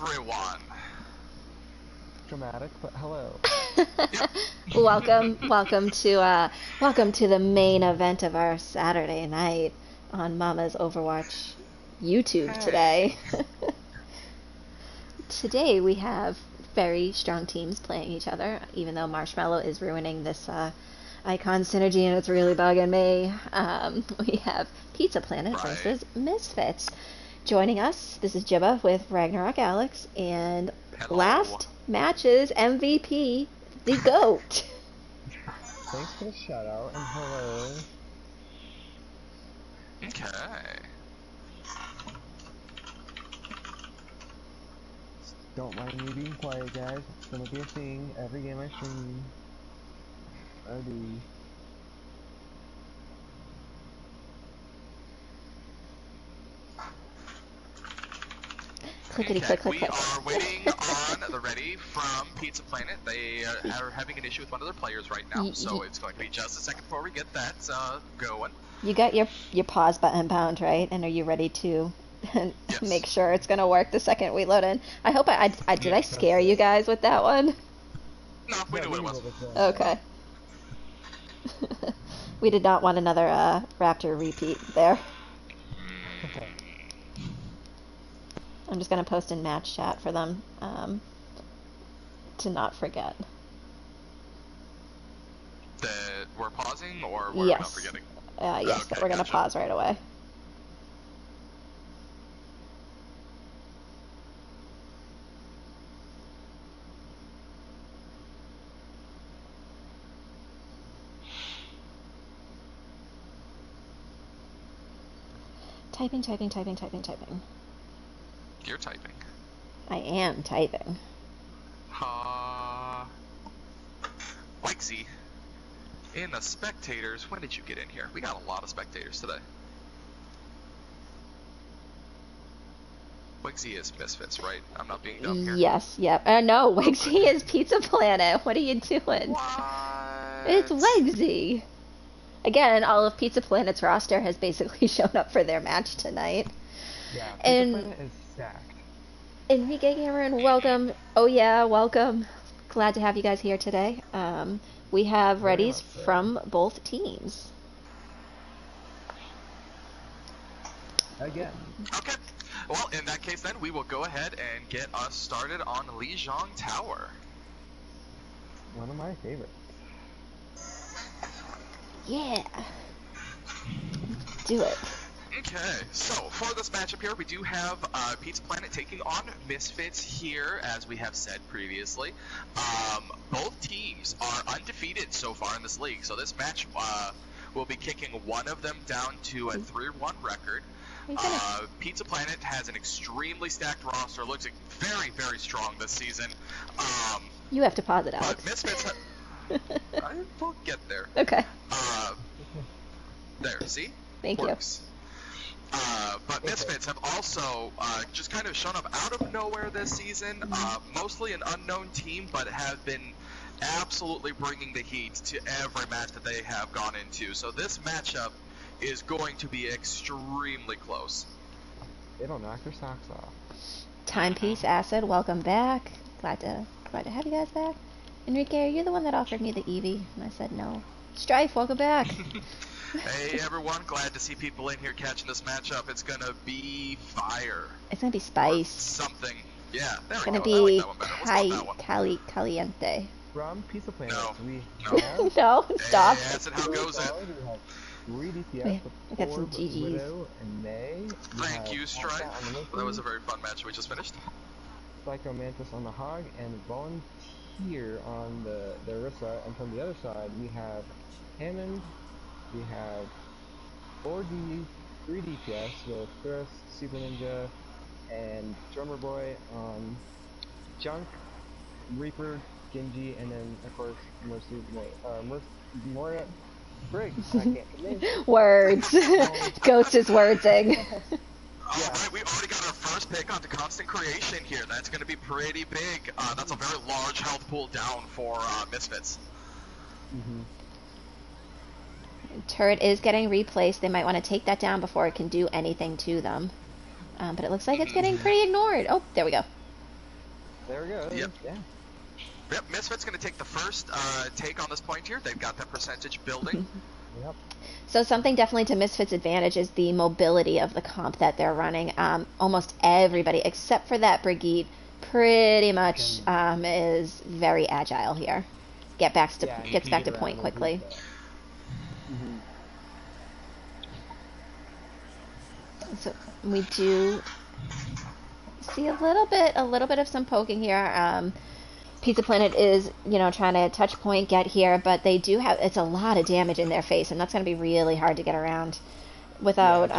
everyone. Dramatic, but hello. welcome to the main event of our Saturday night on Mama's Overwatch YouTube today. Today we have very strong teams playing each other, even though Marshmallow is ruining this icon synergy and it's really bugging me. We have Pizza Planet versus Misfits. Joining us, this is Jibba with Ragnarok Alex, and last match's MVP, the GOAT. Thanks for the shout out and hello. Okay. Don't mind me being quiet, guys. It's gonna be a thing every game I stream. Clickety click click click. We are waiting on the ready from Pizza Planet. They are having an issue with one of their players right now, so it's going to be just a second before we get that going. You got your pause button bound, right? And are you ready to make sure it's gonna work the second we load in? I hope I did I scare you guys with that one? No, we knew what it was. Okay. We did not want another Raptor repeat there. I'm just going to post in match chat for them to not forget. That we're pausing or we're not forgetting? Yes, okay, but we're going to pause right away. Typing. You're typing. I am typing. Lexi, in the spectators, when did you get in here? We got a lot of spectators today. Wigsy is Misfits, right? I'm not being dumb here. Yes, yep. No, Wigsy is Pizza Planet. What are you doing? What? It's Wigsy. Again, all of Pizza Planet's roster has basically shown up for their match tonight. Yeah, Pizza Planet is stacked. Enrique Cameron, welcome. Oh yeah, welcome. Glad to have you guys here today. We have readies from both teams. Again. Okay. Well, in that case then, we will go ahead and get us started on Lijiang Tower. One of my favorites. Yeah. Do it. Okay, so for this matchup here, we do have Pizza Planet taking on Misfits here, as we have said previously. Both teams are undefeated so far in this league, so this match will be kicking one of them down to a 3-1 record. Pizza Planet has an extremely stacked roster, looks very, very strong this season. You have to pause it, Alex. But Misfits I will get there. Okay. There, see? Thank Works. But Misfits have also just kind of shown up out of nowhere this season. Mostly an unknown team, but have been absolutely bringing the heat to every match that they have gone into. So this matchup is going to be extremely close. It'll knock your socks off. Timepiece Acid, welcome back. Glad to have you guys back. Enrique, are you the one that offered me the Eevee? And I said no. Strife, welcome back. Hey everyone, glad to see people in here catching this matchup. It's gonna be fire. It's gonna be spice. Or something. Yeah, there it's we gonna go. Be caliente. From Pizza Planet, no. No, stop. Hey, that's how goes it. We have 3 DPS, we got some GGs. Widow and May. Thank you, Strife. That was a very fun match we just finished. Psycho Mantis on the Hog and Volunteer on the Orisa, and from the other side we have Hammond, we have 3 DPS with Chris, Super Ninja, and Drummer Boy on Junk, Reaper, Genji, and then of course Moria Briggs. I can't Words. Ghost is wordsing. Alright, we already got our first pick onto Constant Creation here. That's going to be pretty big. That's a very large health pool down for Misfits. Turret is getting replaced. They might want to take that down before it can do anything to them. But it looks like it's getting pretty ignored. Oh, there we go. There we go. Yep. Yeah. Yep, Misfits going to take the first take on this point here. They've got that percentage building. Yep. So something definitely to Misfits' advantage is the mobility of the comp that they're running. Almost everybody, except for that Brigitte, pretty much is very agile here. Gets back to point quickly. Mm-hmm. So we do see a little bit of some poking here. Pizza Planet is, trying to touch point, get here, but they do have, it's a lot of damage in their face, and that's going to be really hard to get around without,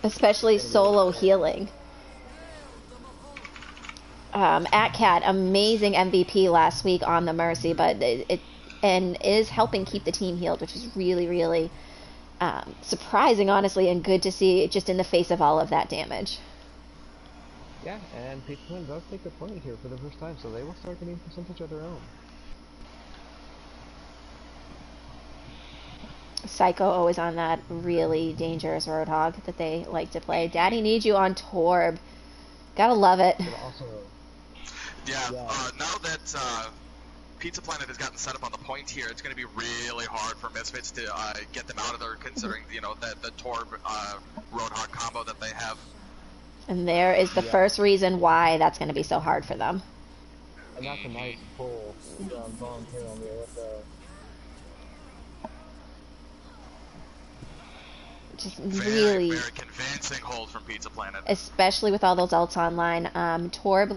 especially solo healing. AtCat, amazing MVP last week on the Mercy, but and is helping keep the team healed, which is really, really surprising, honestly, and good to see just in the face of all of that damage. Yeah, and Pizza Planet does take the point here for the first time, so they will start getting percentage of their own. Psycho always on that really dangerous Roadhog that they like to play. Daddy needs you on Torb. Gotta love it. But also, now that Pizza Planet has gotten set up on the point here, it's going to be really hard for Misfits to get them out of there, considering the Torb Roadhog combo that they have. And there is the first reason why that's going to be so hard for them. And that's a nice pull volunteer on there with the... Just very convincing hold from Pizza Planet. Especially with all those ults online. Torb,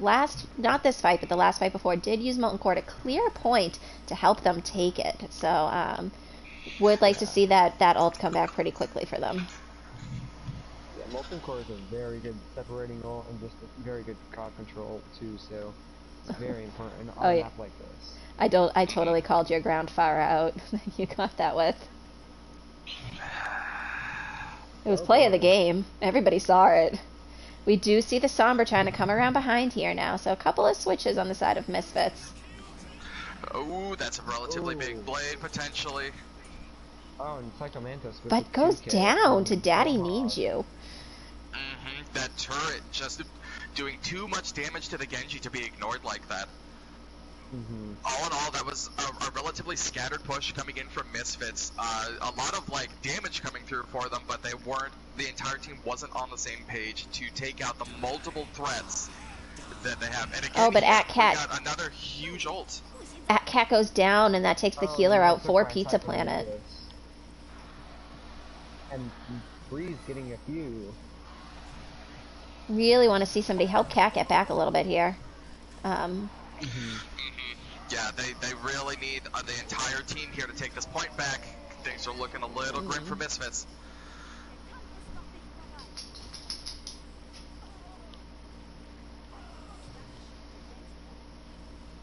not this fight, but the last fight before, did use Molten Core to clear a point to help them take it. So, would like to see that ult come back pretty quickly for them. Molten Core is a very good separating ult and just a very good crowd control too, so it's very important on a map like this. I totally called your ground fire out. You got that with. It was play of the game. Everybody saw it. We do see the Sombra trying to come around behind here now, so a couple of switches on the side of Misfits. Oh, that's a relatively big blade, potentially. Oh, and Psycho Mantis with but goes down to Daddy Needs You. That turret just doing too much damage to the Genji to be ignored like that. All in all, that was a relatively scattered push coming in from Misfits. A lot of damage coming through for them, but the entire team wasn't on the same page to take out the multiple threats that they have. And again, but AtCat got another huge ult. AtCat goes down, and that takes the healer out for Pizza Planet. And Breeze getting a few. Really want to see somebody help Cat get back a little bit here. Yeah, they really need the entire team here to take this point back. Things are looking a little grim for Misfits.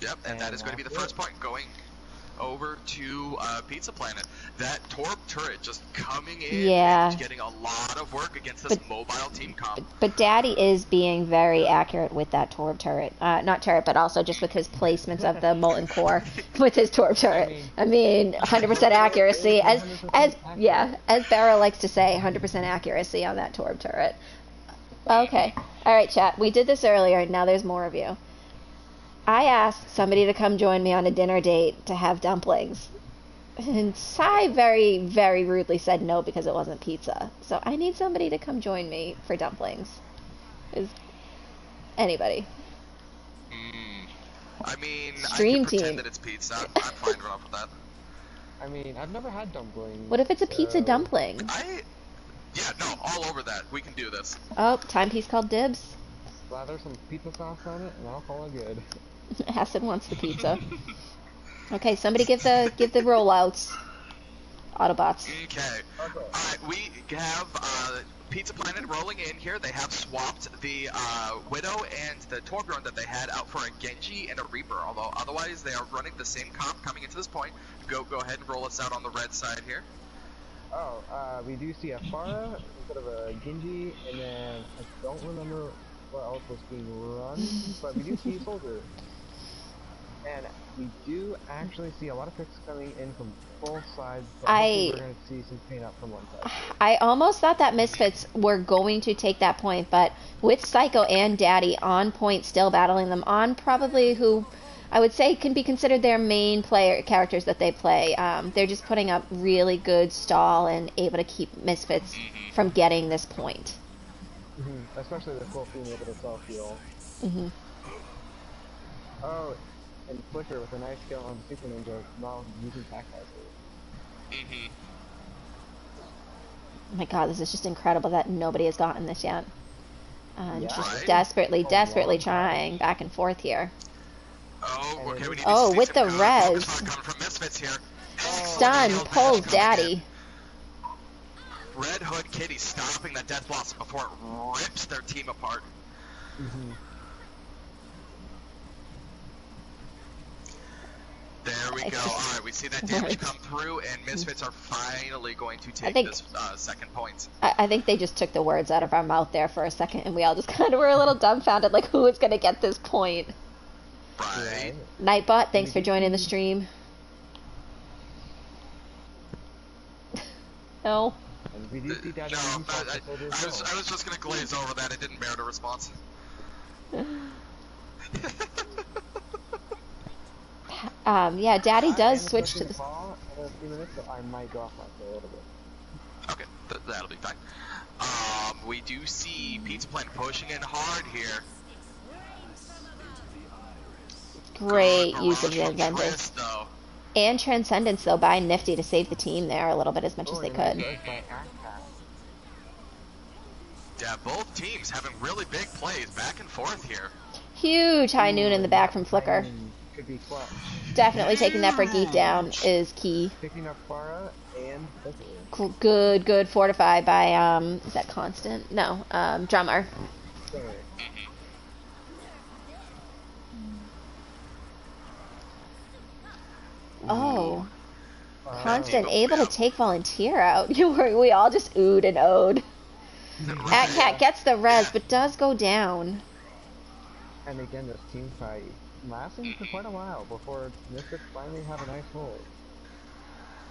Yep, and that is going to be the first point going over to Pizza Planet. That Torb turret just coming in and getting a lot of work against this mobile team comp. But Daddy is being very accurate with that Torb turret. Not turret, but also just with his placements of the Molten Core with his Torb turret. I mean 100% accuracy. As Barra likes to say, 100% accuracy on that Torb turret. Okay. Alright, chat. We did this earlier, and now there's more of you. I asked somebody to come join me on a dinner date to have dumplings. And Sai very, very rudely said no because it wasn't pizza. So I need somebody to come join me for dumplings. Is anybody? I mean, Stream I can pretend team. that it's pizza. I'm fine enough with that. I mean, I've never had dumplings. What if it's a pizza dumpling? Yeah, no, all over that. We can do this. Oh, timepiece called dibs. Slather some pizza sauce on it, and I'll call it good. Acid wants the pizza. Okay, somebody give the rollouts. Autobots. Okay. Alright, we have Pizza Planet rolling in here. They have swapped the Widow and the Torbjorn that they had out for a Genji and a Reaper. Although otherwise they are running the same comp coming into this point. Go ahead and roll us out on the red side here. We do see a Pharah instead of a Genji, and then I don't remember what else was being run, but we do see Soldier. And we do actually see a lot of picks coming in from both sides, but hopefully we're going to see some pain up from one side. I almost thought that Misfits were going to take that point, but with Psycho and Daddy on point, still battling them on probably who I would say can be considered their main characters that they play. They're just putting up really good stall and able to keep Misfits from getting this point. Especially the full being able to self-heal. Oh, and Flicker with a nice skill on Super Ninja while using Pack Hazard. Oh my god, this is just incredible that nobody has gotten this yet. Just desperately trying back and forth here. Oh, okay, we need oh, to with the res. Coming from Misfits here. Stun, pulls Daddy. Red Hood Kitty stopping that Death Blossom before it rips their team apart. There we go. Alright, we see that damage come through, and Misfits are finally going to take this second point. I think they just took the words out of our mouth there for a second, and we all just kind of were a little dumbfounded, like, who is going to get this point? Right. Nightbot, thanks for joining the stream. No. And we do see that I was just going to glaze over that. It didn't merit a response. Yeah, Daddy does switch to the... I might go off my play a little bit. Okay, that'll be fine. We do see Pizza Plant pushing in hard here. Great use of Transcendence. And Transcendence, though, by Nifty to save the team there a little bit as much as they could. Yeah, both teams having really big plays back and forth here. Huge high noon in the back from Flicker. Could be clutch. Definitely taking that Brigitte down is key. Picking up Farah and Flicker. Good fortify by, is that Constant? No, Drummer. Sorry. Oh. Constant able to take Volunteer out. We all just oohed and owed. Cat gets the res, but does go down. And again, this team fight lasting for quite a while before Misfits finally have a nice hold.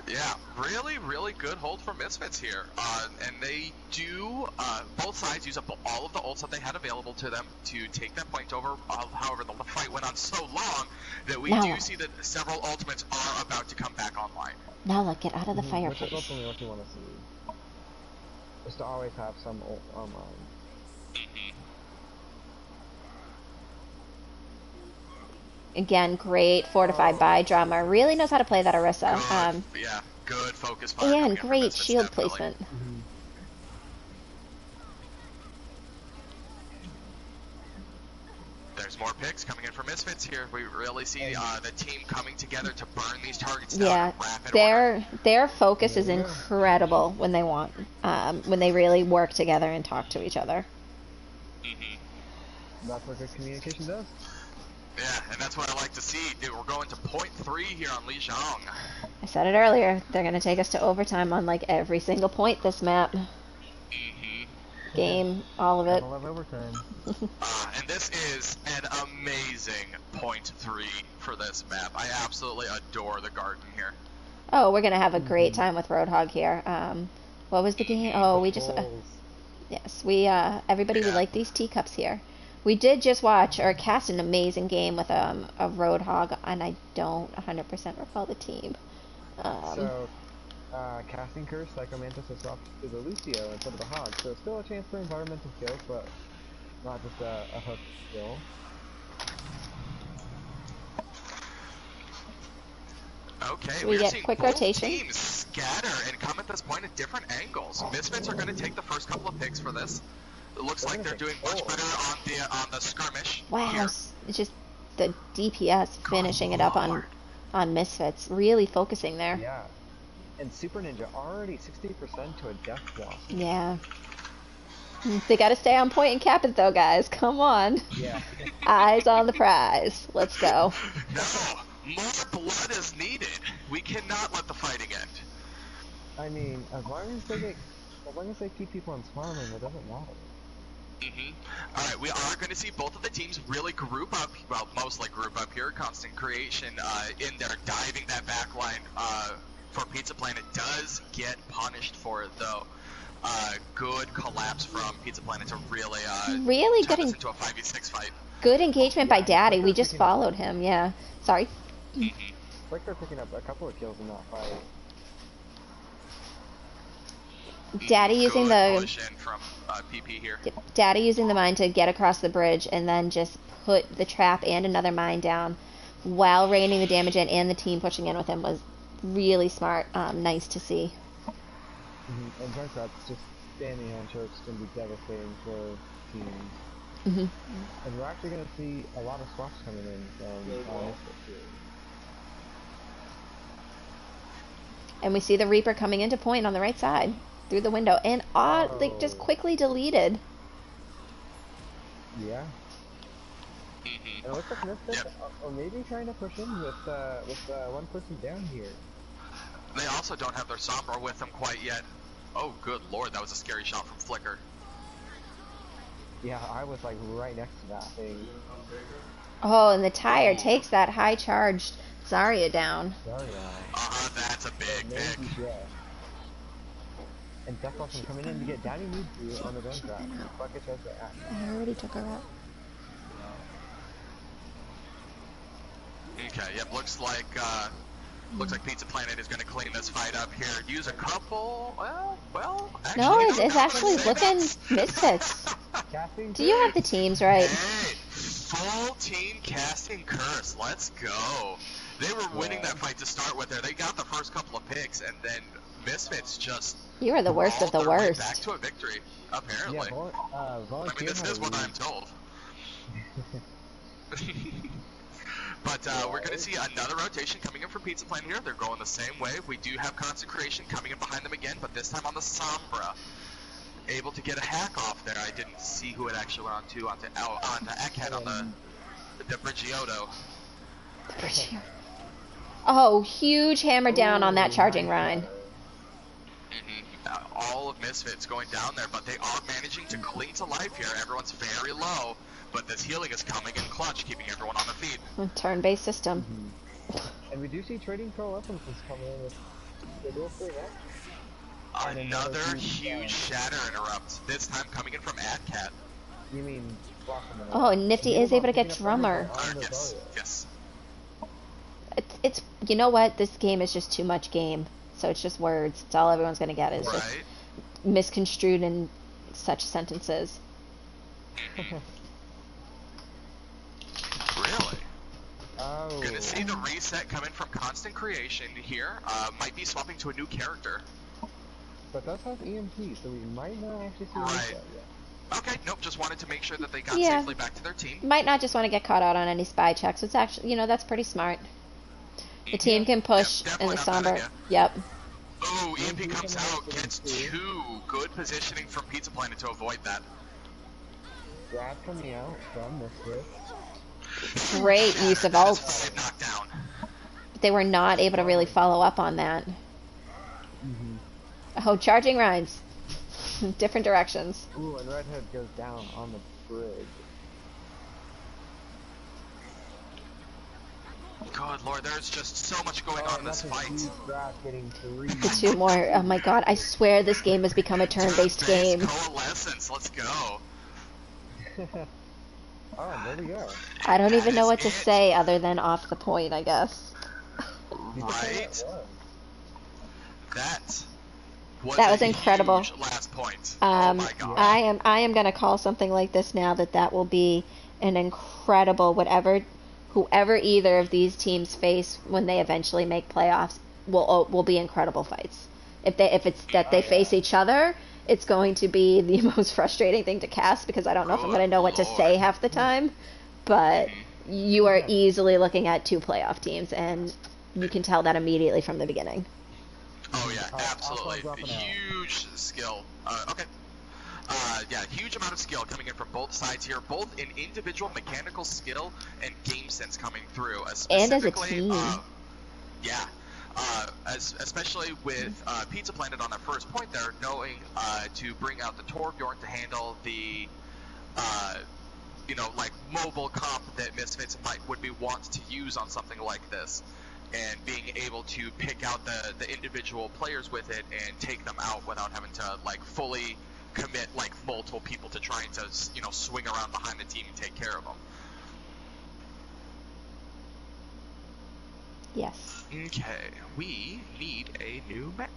Yeah, really good hold for Misfits here. And they do, both sides use up all of the ults that they had available to them to take that point over. However, the fight went on so long that we do see that several ultimates are about to come back online. Nala, get out of the fireplace. Which is ultimately what you want to see. Is to always have some ult online. Again, great fortified by Drummer. Really knows how to play that Orisa. Yeah, good focus. And great shield placement. There's more picks coming in for Misfits here. We really see the team coming together to burn these targets down. Yeah, their focus is incredible when they want, when they really work together and talk to each other. That's what good communication does. Yeah, and that's what I like to see. Dude, we're going to point 3 here on Lijiang. I said it earlier. They're going to take us to overtime on like every single point this map. Game, all of it. I love overtime. And this is an amazing point 3 for this map. I absolutely adore the garden here. Oh, we're going to have a great time with Roadhog here. What was the game? Oh, we just... yes, everybody, we like these teacups here. We did just watch or cast an amazing game with a Roadhog, and I don't 100% recall the team. Casting Curse, Psychomantis is off to the Lucio instead of the Hog, so still a chance for environmental skills, but not just a hook skill. Okay, we get seeing quick both rotation. Teams scatter and come at this point at different angles. Misfits are going to take the first couple of picks for this. It looks like they're doing much better on the skirmish. Wow, here. It's just the DPS finishing it up on Misfits, really focusing there. Yeah, and Super Ninja already 60% to a Death Blossom. Yeah. They got to stay on point and cap it though, guys. Come on. Yeah. Eyes on the prize. Let's go. No, more blood is needed. We cannot let the fighting end. I mean, as long as they keep people on spawn, it doesn't matter. All right, we are going to see both of the teams really group up, well, mostly group up here. Constant Creation in there diving that back line for Pizza Planet does get punished for it, though. Good collapse from Pizza Planet to really turn this into a 5v6 fight. Good engagement by Daddy. We just followed him, yeah. Sorry. Flicker picking up a couple of kills in that fight. Daddy using the push in from PP here. Daddy using the mine to get across the bridge and then just put the trap and another mine down while raining the damage in and the team pushing in with him was really smart. Nice to see. And Junkrat's just standing on chokes can be devastating for teams. And we're actually going to see a lot of swaps coming in from Misfits here. And we see the Reaper coming into point on the right side through the window and like just quickly deleted. Yeah. And it looks like Misfits are maybe trying to push in with one person down here. They also don't have their Sombra with them quite yet. Oh, good lord, that was a scary shot from Flicker. Yeah, I was like right next to that thing. Oh, and the tire takes that high charged Zarya down. That's a big pick. And Death Blossom coming in to get Daddy needs to on the gun trap. Bucket tries to act. I already took her out. Okay, yep, looks like Pizza Planet is going to clean this fight up here. Use a couple, well, actually, no, it's actually looking Misfits. Do you have the teams right? Hey, full team casting curse, let's go. They were winning that fight to start with there. They got the first couple of picks, and then Misfits just... You are the worst of the worst. Back to a victory, apparently. Yeah, I mean, this is what I'm told. But we're going to see another rotation coming in from Pizza Planet here. They're going the same way. We do have Consecration coming in behind them again, but this time on the Sombra. Able to get a hack off there. I didn't see who it actually went onto Eckhead on the Brigiotto. Oh, huge hammer down on that charging Rhine. All of Misfits going down there, but they are managing to cling to life here. Everyone's very low, but this healing is coming in clutch, keeping everyone on their feet. Turn-based system. And we do see Trading Pro weapons coming in with the dual free Another huge shatter interrupt, this time coming in from AdCat. You mean Oh, and Nifty is able to get Drummer. Yes. It's you know what? This game is just too much game. So it's just words. It's all everyone's going to get is just misconstrued in such sentences. Really? Oh. Gonna see the reset come in from Constant Creation here. Might be swapping to a new character. But that's have EMP, so we might not actually see a reset yet. Okay, nope, just wanted to make sure that they got safely back to their team. Might not just want to get caught out on any spy checks. It's actually, you know, that's pretty smart. The team can push in the Sombra. Yep. Oh, EMP comes out, gets two. Good positioning from Pizza Planet to avoid that. Grab coming out from this. Great use of ults. They were not able to really follow up on that. Oh, charging Rhines. Different directions. Ooh, and Redhead goes down on the bridge. Good lord, there's just so much going on in this fight. The two more. Oh my god, I swear this game has become a turn-based game. Coalescence, let's go. Oh, there we go. I don't even know what to say other than off the point, I guess. Right? That was incredible. Last point. Oh my god. I am gonna call something like this now that will be an incredible whoever either of these teams face when they eventually make playoffs will be incredible fights. If it's that they face each other, it's going to be the most frustrating thing to cast because I don't know if I'm going to know what to say half the time. But you are easily looking at two playoff teams, and you can tell that immediately from the beginning. Oh yeah, absolutely. Huge skill. Okay. Yeah, huge amount of skill coming in from both sides here, both in individual mechanical skill and game sense coming through. And as a team. Yeah. Especially with Pizza Planet on their first point there, knowing to bring out the Torbjorn to handle the like mobile comp that Misfits would be want to use on something like this, and being able to pick out the individual players with it and take them out without having to like fully commit like multiple people to trying to swing around behind the team and take care of them. Yes. Okay, we need a new map.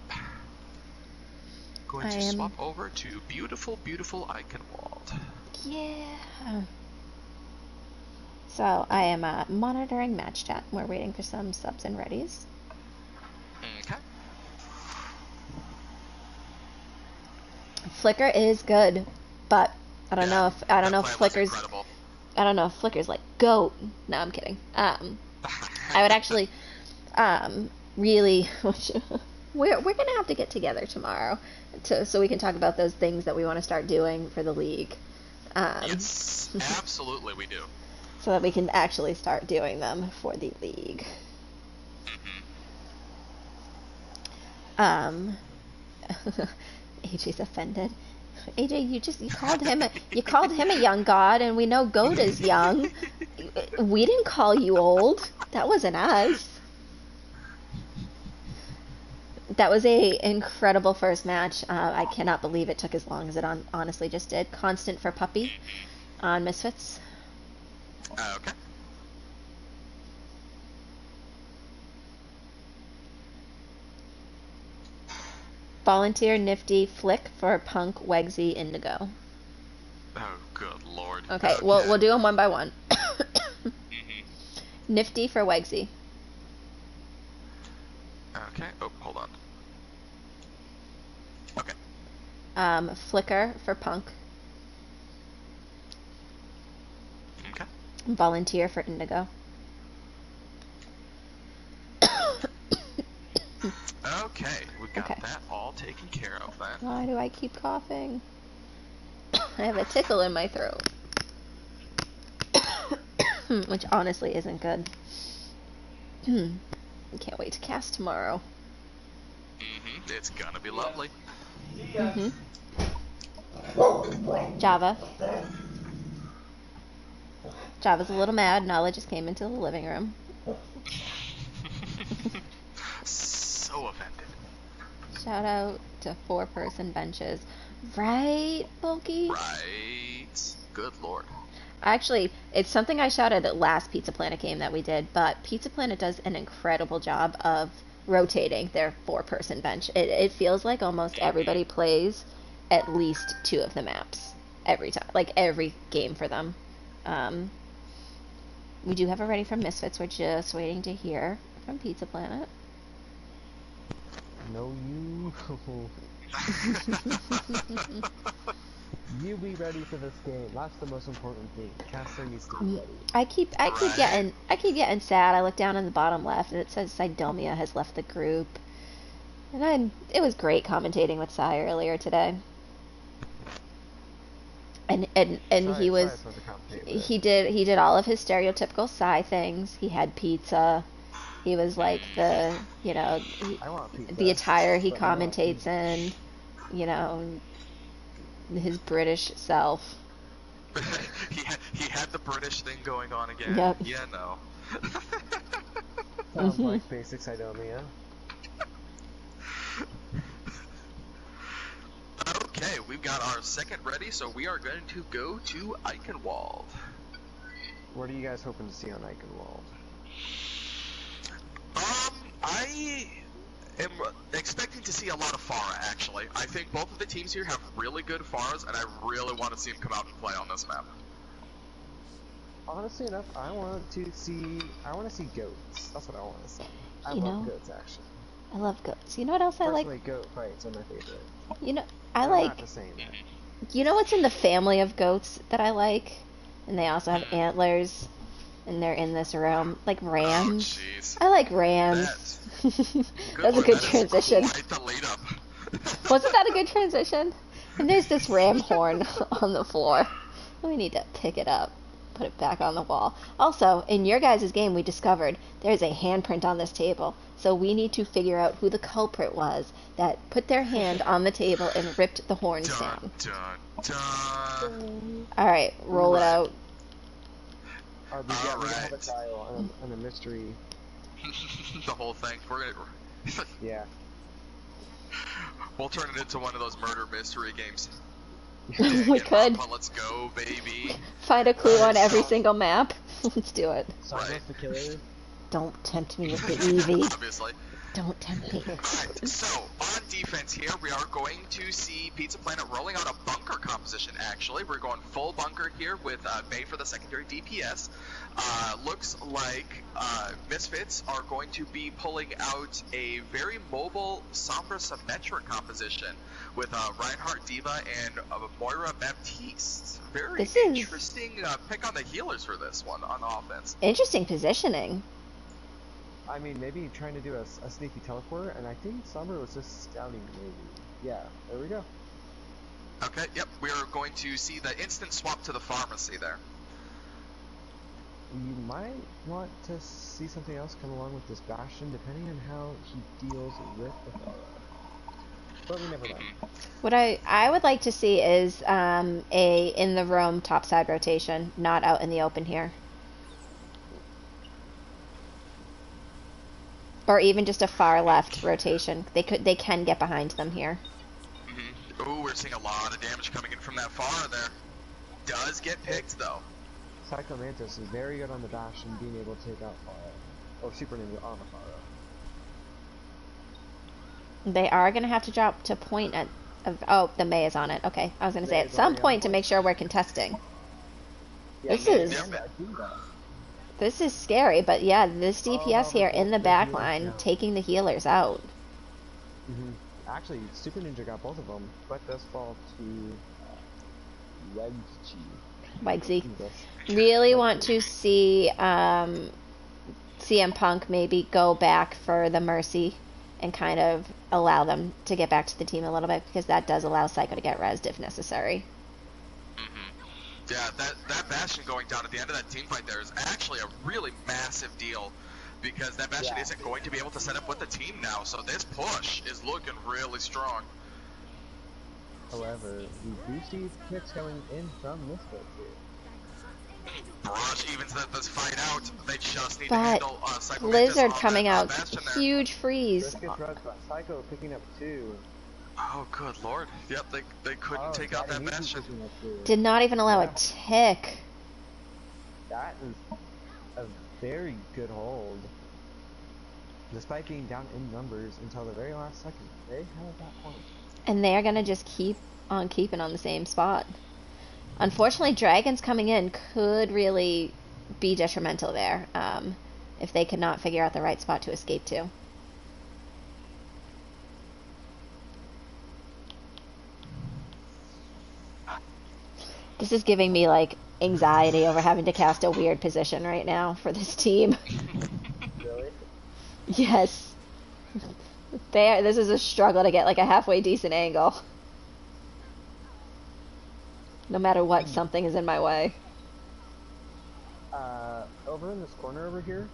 Going to swap over to beautiful Eichenwald. Yeah. So I am monitoring match chat. We're waiting for some subs and readies. Okay. Flicker is good, but I don't know if Flicker's incredible. I don't know if Flicker's like GOAT. No, I'm kidding. I would actually really we're gonna have to get together tomorrow so we can talk about those things that we want to start doing for the league. Yes, absolutely we do. So that we can actually start doing them for the league. Mm-hmm. AJ's offended. AJ, you called him a young god, and we know GOAT is young. We didn't call you old. That wasn't us. That was a incredible first match. I cannot believe it took as long as it honestly just did. Constant for Puppy on Misfits. Okay. Volunteer, Nifty, Flick for Punk, Wegsy, Indigo. Oh, good lord. Okay, we'll do them one by one. Nifty for Wegsy. Okay. Oh, hold on. Okay. Flicker for Punk. Okay. Volunteer for Indigo. Okay, we got that all taken care of then. Why do I keep coughing? I have a tickle in my throat. Which honestly isn't good. I can't wait to cast tomorrow. It's gonna be lovely. Java's a little mad. Nala just came into the living room. So offended. Shout out to 4-person benches. Right, Bulky? Right. Good lord. Actually, it's something I shouted at last Pizza Planet game that we did, but Pizza Planet does an incredible job of rotating their 4-person bench. It feels like almost everybody plays at least 2 of the maps every time, like every game for them. We do have a ready from Misfits. We're just waiting to hear from Pizza Planet. No, you. You be ready for this game. That's the most important thing. Caster needs to be ready. I keep getting sad. I look down in the bottom left and it says Sidomia has left the group. And it was great commentating with Sai earlier today. And he did all of his stereotypical Sai things. He had pizza. He was like the attire he commentates in, his British self. he had the British thing going on again. Yep. Yeah, no. Sounds like basic Sidomia. Okay, we've got our second ready, so we are going to go to Eichenwald. What are you guys hoping to see on Eichenwald? I am expecting to see a lot of Pharah, actually. I think both of the teams here have really good Pharahs, and I really want to see them come out and play on this map. Honestly enough, I want to see goats. That's what I want to see. I love goats, actually. I love goats. You know what else I like? Personally, goat fights are my favorite. You know what's in the family of goats that I like? And they also have antlers, and they're in this realm. Like rams. Oh, I like rams. That's a good transition. Quite the lead up. Wasn't that a good transition? And there's this ram horn on the floor. We need to pick it up. put it back on the wall. Also, in your guys' game, we discovered there's a handprint on this table. So we need to figure out who the culprit was that put their hand on the table and ripped the horns down. All right, roll it out. We have a trial and a mystery. The whole thing. We're gonna. Yeah. We'll turn it into one of those murder mystery games. We could. Let's go, baby. Find a clue on every single map. Let's do it. Right. The killer. Don't tempt me with the Eevee. Obviously. Don't tempt me. Alright, so on defense here, we are going to see Pizza Planet rolling out a bunker composition, actually. We're going full bunker here with May for the secondary DPS. Looks like Misfits are going to be pulling out a very mobile Sombra Symmetra composition with Reinhardt Diva and Moira Baptiste. Very interesting pick on the healers for this one on offense. Interesting positioning. I mean, maybe trying to do a sneaky teleport, and I think Sombra was just scouting, maybe. Yeah, there we go. Okay, yep, we're going to see the instant swap to the pharmacy there. You might want to see something else come along with this Bastion, depending on how he deals with the Pharah. But we never know. What I would like to see is a in the roam topside rotation, not out in the open here. Or even just a far left rotation. They can get behind them here. Ooh, we're seeing a lot of damage coming in from that far there. Does get picked though. Psycho Mantis is very good on the Bastion, being able to take out Pharah. Or Super Ninja on the Pharah. They are going to have to drop to point at... oh, the May is on it. Okay, I was going to say at some point to make sure we're contesting. Yeah, This is scary, but yeah, this DPS here in the back line taking the healers out. Actually, Super Ninja got both of them, but does fall to WEGZ. Really want to see CM Punk maybe go back for the Mercy and kind of allow them to get back to the team a little bit, because that does allow Psycho to get rezzed if necessary. Yeah, that Bastion going down at the end of that team fight there is actually a really massive deal, because that Bastion isn't going to be able to set up with the team now, so this push is looking really strong. However, we do see picks coming in from Misfits here. Barrage evens this fight out. They just need to handle Psycho Blizzard coming out. Huge freeze. Psycho picking up 2. Oh, good lord. Yep, they couldn't take out that Bastion. Did not even allow a tick. That is a very good hold. Despite being down in numbers until the very last second, they held that point. And they're going to just keep on keeping on the same spot. Unfortunately, Dragons coming in could really be detrimental there, if they could not figure out the right spot to escape to. This is giving me, like, anxiety over having to cast a weird position right now for this team. Really? Yes. This is a struggle to get, like, a halfway decent angle. No matter what, something is in my way. Over in this corner over here,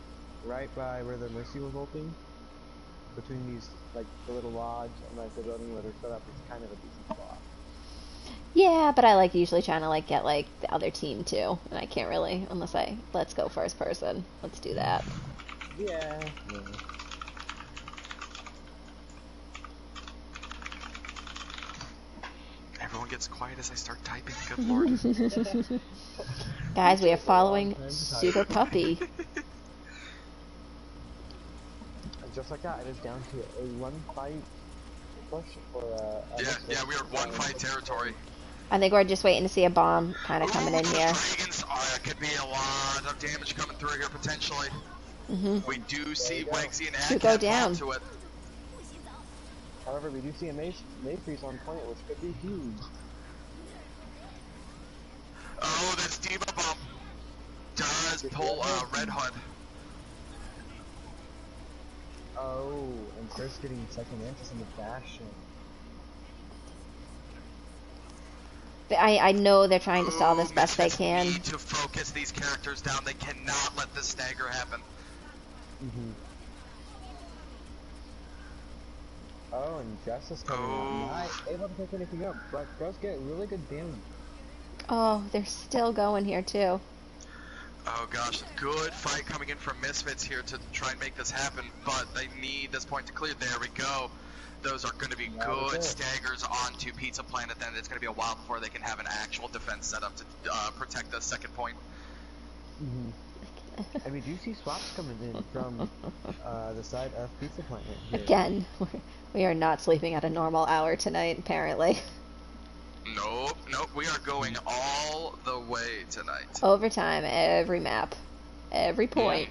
right by where the Mercy was ulting, between these, like, the little lodge and, like, the building where they're set up, it's kind of a decent spot. Yeah, but I like usually trying to like get like the other team too, and I can't really unless let's go first person. Let's do that. Yeah. Everyone gets quiet as I start typing. Good lord. Guys, we are following Super Puppy. Just like that, it is down to a 1-fight push for yeah, we are 1-fight territory. I think we're just waiting to see a bomb kind of coming in here. Dragons, could be a lot of damage coming through here potentially. We do see WEGZ and Could go down. To it. However, we do see a Mayfreeze on point, which could be huge. Oh, this Diva bomb does pull Red Hood. Oh, and first getting Psycho Mantis in the Bastion. I know they're trying to solve this best they Misfits can. need to focus these characters down. They cannot let this stagger happen. Oh, and Justice coming out. Not able to pick anything up, but does get really good damage. Oh, they're still going here too. Oh gosh, good fight coming in from Misfits here to try and make this happen, but they need this point to clear. There we go. Those are going to be good staggers onto Pizza Planet. Then it's going to be a while before they can have an actual defense set up to protect the second point. And we do see swaps coming in from the side of Pizza Planet here. Again, we are not sleeping at a normal hour tonight, apparently. Nope, we are going all the way tonight. Overtime, every map, every point.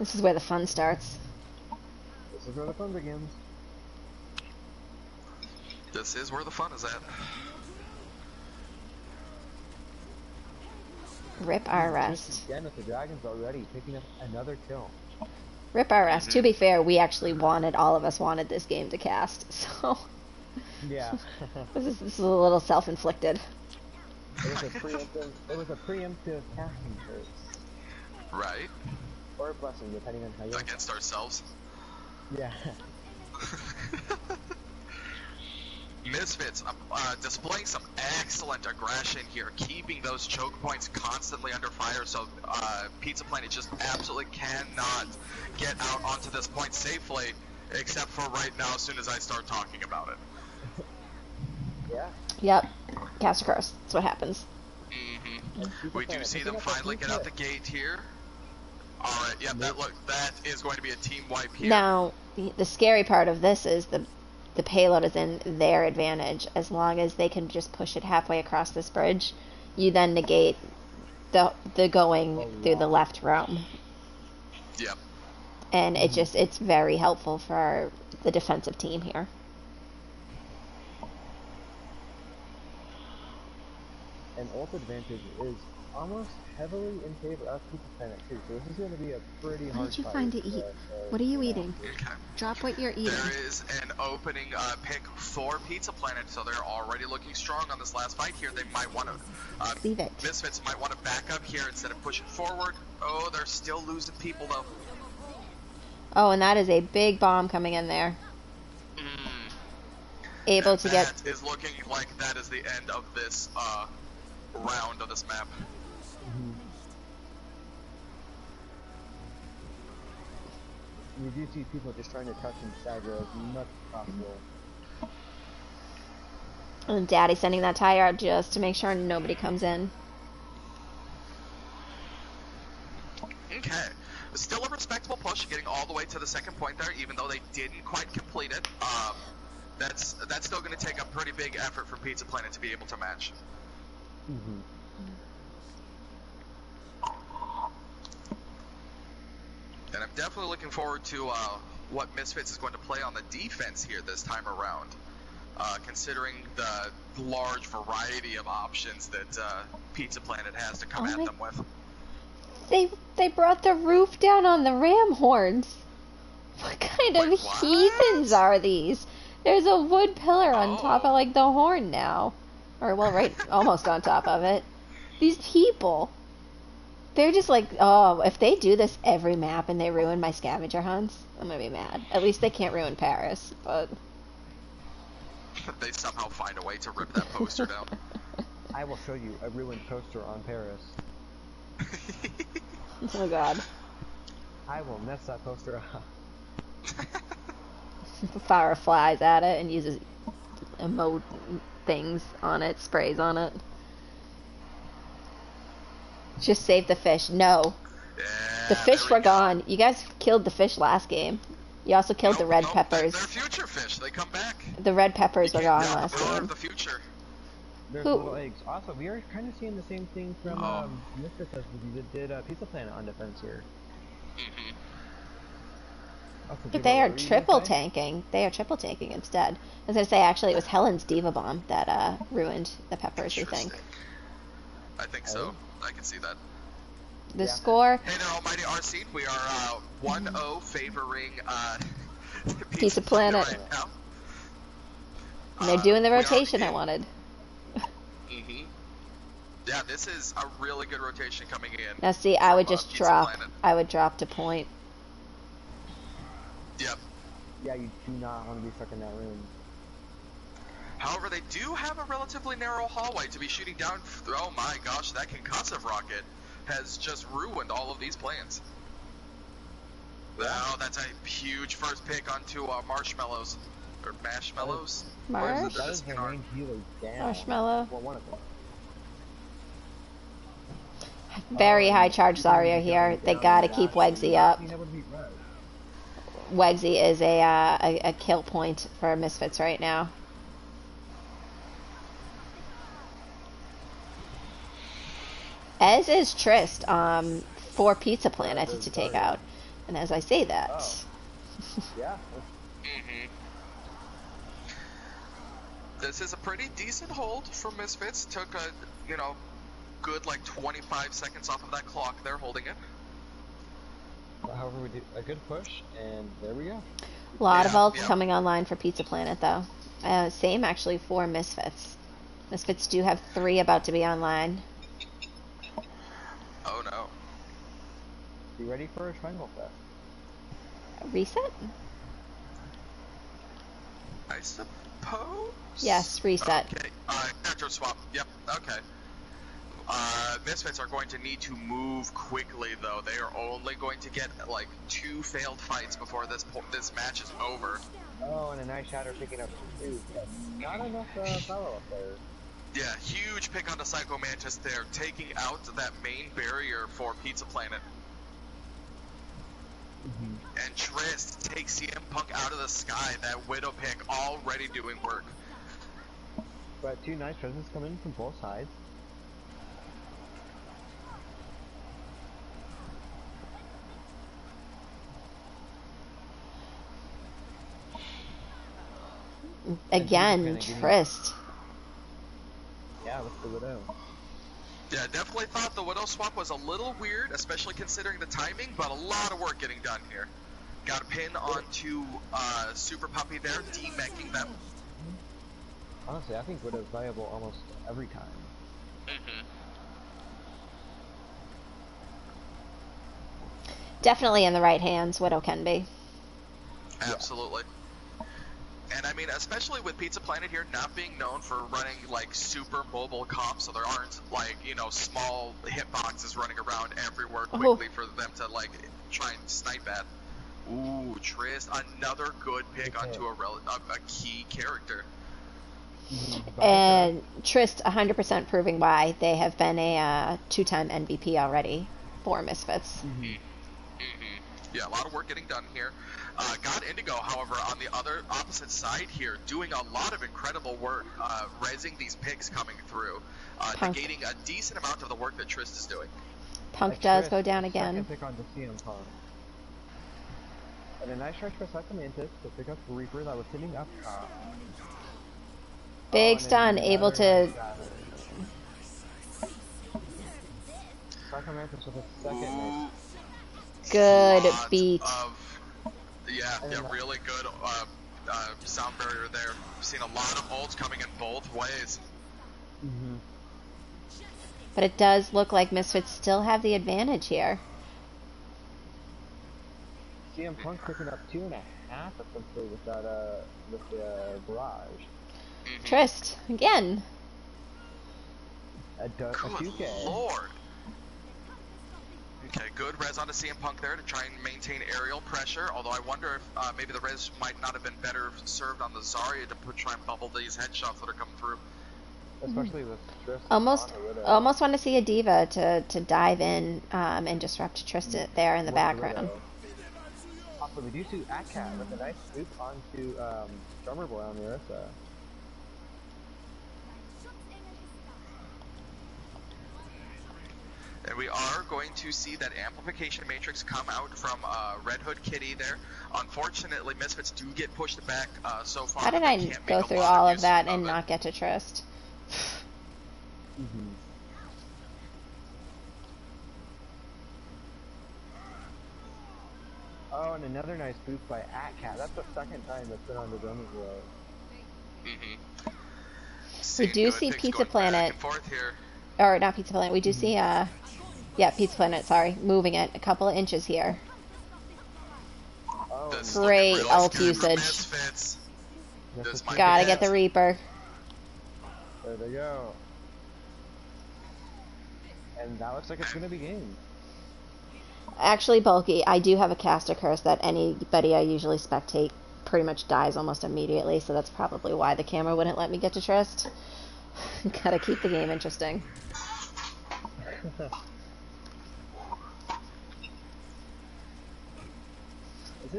This is where the fun starts. This is where the fun begins. This is where the fun is at. Rip our rest. Again with the Dragons already picking up another kill. Rip our rest. To be fair, we actually all of us wanted this game to cast, so... Yeah. this is a little self-inflicted. It was a preemptive casting curse. Right. Or a blessing, depending on how you... Against ourselves. Yeah. Misfits displaying some excellent aggression here, keeping those choke points constantly under fire, so Pizza Planet just absolutely cannot get out onto this point safely, except for right now as soon as I start talking about it. Yeah. Yep. Cast curse. That's what happens. We do see them finally get out the gate here. Alright, yeah, that is going to be a team wipe here. Now, the scary part of this is the payload is in their advantage. As long as they can just push it halfway across this bridge, you then negate the going through the left roam. Yep. And it's very helpful for the defensive team here. And ult advantage is almost heavily in favor of Pizza Planet too, so this is going to be a pretty hard fight. What did you find to eat? What are you eating? Okay. Drop what you're eating. There is an opening pick for Pizza Planet, so they're already looking strong on this last fight here. They might want to... Leave it. Misfits might want to back up here instead of pushing forward. Oh, they're still losing people though. Oh, and that is a big bomb coming in there. Able to get... That is looking like that is the end of this round of this map. You do see people just trying to touch and stagger as much as possible. And Daddy sending that tire out just to make sure nobody comes in. Okay. Still a respectable push, getting all the way to the second point there, even though they didn't quite complete it. That's still going to take a pretty big effort for Pizza Planet to be able to match. And I'm definitely looking forward to what Misfits is going to play on the defense here this time around, considering the large variety of options that Pizza Planet has to come at them with. They brought the roof down on the ram horns. What kind of heathens are these? There's a wood pillar on top of like the horn now. Or well, right almost on top of it. These people. They're just like, oh, if they do this every map and they ruin my scavenger hunts, I'm gonna be mad. At least they can't ruin Paris, but they somehow find a way to rip that poster down. I will show you a ruined poster on Paris. Oh god. I will mess that poster up. Fire flies at it and uses emote things on it, sprays on it. Just save the fish. No. Yeah, the fish were gone. You guys killed the fish last game. You also killed the red peppers. They're future fish. They come back. The red peppers were gone last game. The future. There's little eggs. Also, we are kind of seeing the same thing from Misfits as we did Pizza Planet on defense here. But they are triple tanking. They are triple tanking instead. I was going to say, actually, it was Helen's Diva Bomb that ruined the peppers, we think. I think so. I can see that. The score... Hey there, Almighty RC. We are 1-0 favoring Pizza Planet. Right now. And they're doing the rotation I wanted. Mm-hmm. Yeah, this is a really good rotation coming in. Now see, I would from, just Pizza drop. Planet. I would drop to point. Yep. Yeah, you do not want to be stuck in that room. However, they do have a relatively narrow hallway to be shooting down. Oh my gosh, that concussive rocket has just ruined all of these plans. Oh, that's a huge first pick onto marshmallows. Or marshmallows? Marsh? That is the main healer down. Marshmallow. Well, one of them. Very high charge Zarya here. They gotta keep Wegsy up. Wegsy is a kill point for Misfits right now. As is Trist, for Pizza Planet to take out. And as I say that... Yeah. This is a pretty decent hold for Misfits. Took a, good 25 seconds off of that clock there, holding it. However, we did a good push, and there we go. A lot of ults coming online for Pizza Planet, though. Same, actually, for Misfits. Misfits do have 3 about to be online. Oh, no. Be ready for a triangle fest. Reset? I suppose? Yes, reset. Okay, character swap. Yep, okay. Misfits are going to need to move quickly, though. They are only going to get, 2 failed fights before this match is over. Oh, and a nice shatter picking up 2. Not enough power up there. Yeah, huge pick onto Psycho Mantis there, taking out that main barrier for Pizza Planet. And Trist takes CM Punk out of the sky. That Widow pick already doing work. But 2 nice presents come in from both sides. Again, Trist. Yeah, with the Widow. Yeah, definitely thought the Widow swap was a little weird, especially considering the timing, but a lot of work getting done here. Got a pin onto Super Puppy there, demecking them. Honestly, I think Widow's viable almost every time. Definitely in the right hands, Widow can be. Absolutely. And I mean, especially with Pizza Planet here not being known for running super mobile comps, so there aren't small hitboxes running around everywhere quickly for them to try and snipe at. Ooh, Trist, another good pick onto a key character. And Trist 100% proving why they have been a 2-time MVP already for Misfits. Yeah, a lot of work getting done here. God Indigo, however, on the opposite side here, doing a lot of incredible work, rezzing these picks coming through, negating a decent amount of the work that Trist is doing. Punk does go down again. Pick on the CM Punk. And a nice stretch for Psycho Mantis to pick up the Reaper that was sitting up top. Big stun, able to... Psycho Mantis with a second. Good beat. Really good sound barrier there. We've seen a lot of ults coming in both ways. But it does look like Misfits still have the advantage here. CM Punk picking up 2.5 essentially with that with the barrage. Trist again. Good lord. Okay, good res onto CM Punk there to try and maintain aerial pressure, although I wonder if maybe the res might not have been better served on the Zarya to try and bubble these headshots that are coming through. Especially with Trist. Almost want to see a Diva to dive in and disrupt Trist there in the background. Also, we do see Atcat with a nice swoop onto Drummer Boy on Marissa. And we are going to see that amplification matrix come out from Red Hood Kitty there. Unfortunately, Misfits do get pushed back so far. How did I go through all of that and not get to Trist? Oh, and another nice boost by Atcat. That's the second time that's been on the Drummer Boy. We do see Pizza Planet. Or not Pizza Planet. We do see yeah, Pizza Planet. Sorry, moving it a couple of inches here. Oh, great ult usage. Gotta get the Reaper. There they go. And that looks like it's gonna be game. Actually, Bulky, I do have a caster curse that anybody I usually spectate pretty much dies almost immediately, so that's probably why the camera wouldn't let me get to Trist. Gotta keep the game interesting.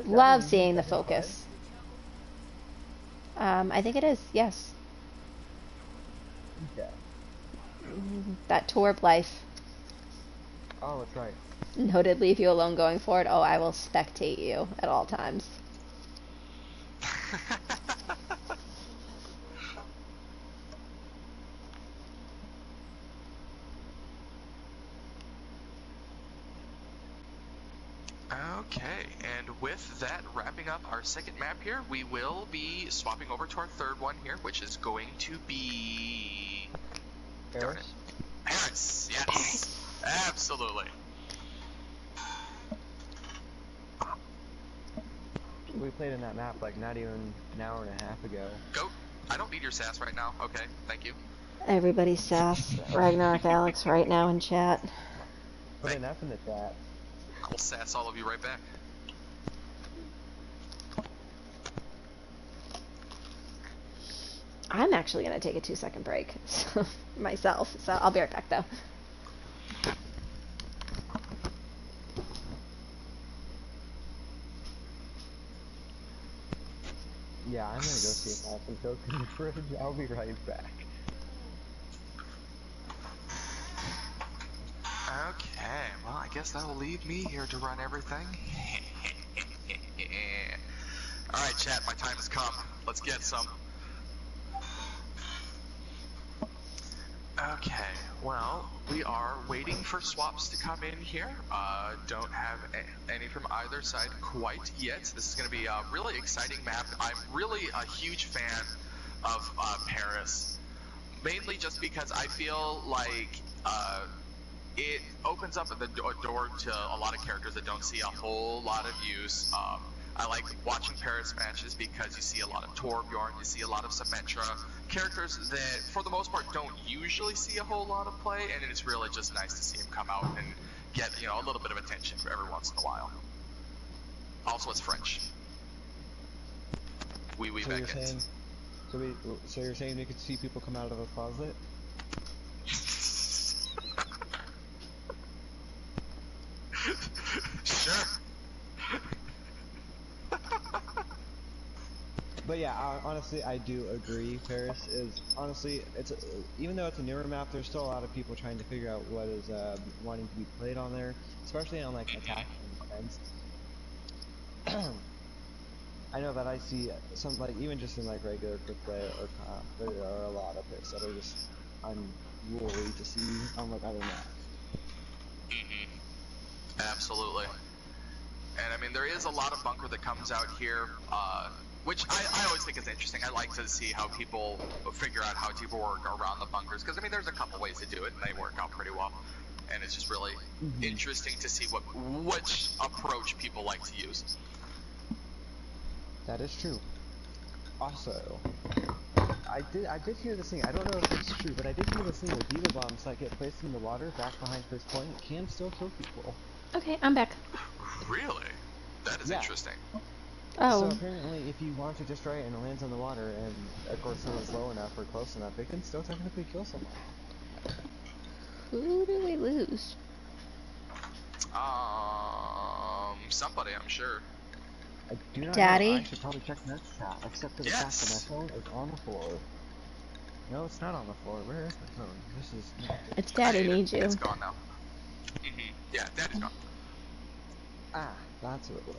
Love seeing the focus. I think it is, yes. Okay. That Torb life. Oh, that's right. Noted, leave you alone going forward. Oh, I will spectate you at all times. Okay, and with that wrapping up our second map here, we will be swapping over to our third one here, which is going to be... Paris? Paris, yes. Absolutely. We played in that map like not even an hour and a half ago. Go. I don't need your sass right now. Okay, thank you. Everybody's sass. Ragnarok Alex right now in chat. Put an F in the chat. I'll sass all of you right back. I'm actually going to take a 2-second break myself, so I'll be right back though. Yeah, I'm gonna go see if I have some Coke in the fridge. I'll be right back. Okay, well, I guess that'll leave me here to run everything. Alright, chat, my time has come. Let's get some. Okay, well, we are waiting for swaps to come in here. Don't have any from either side quite yet. This is going to be a really exciting map. I'm really a huge fan of Paris, mainly just because I feel like it opens up the door to a lot of characters that don't see a whole lot of use. I like watching Paris matches because you see a lot of Torbjorn, you see a lot of Symmetra, characters that for the most part don't usually see a whole lot of play, and it's really just nice to see him come out and get, you know, a little bit of attention for every once in a while. Also, it's French. Oui, oui, baguette. So you're saying you could see people come out of a closet? Sure. But yeah, honestly, I do agree. Paris is honestly, even though it's a newer map, there's still a lot of people trying to figure out what is wanting to be played on there, especially on like attack and defense. I know that I see some, like, even just in like regular quick play or comp, there are a lot of picks that are just unruly to see on like other maps. Absolutely. And I mean, there is a lot of bunker that comes out here, which I always think is interesting. I like to see how people figure out how people work around the bunkers, because I mean, there's a couple ways to do it, and they work out pretty well. And it's just really interesting to see which approach people like to use. That is true. Also, I did hear this thing. I don't know if it's true, but I did hear this thing with diva bombs that get placed in the water back behind first point can still kill people. Okay, I'm back. Really? That is interesting. Oh. So apparently, if you launch it just right and it lands on the water, and of course someone's low enough or close enough, it can still technically kill someone. Who do we lose? Somebody, I'm sure. I do not Daddy? know. I should probably check Net's chat, except for the fact that my phone is on the floor. No, it's not on the floor. Where is my phone? This is... It's Daddy needs you. It's gone now. Yeah, Daddy's gone. Ah, that's what it was.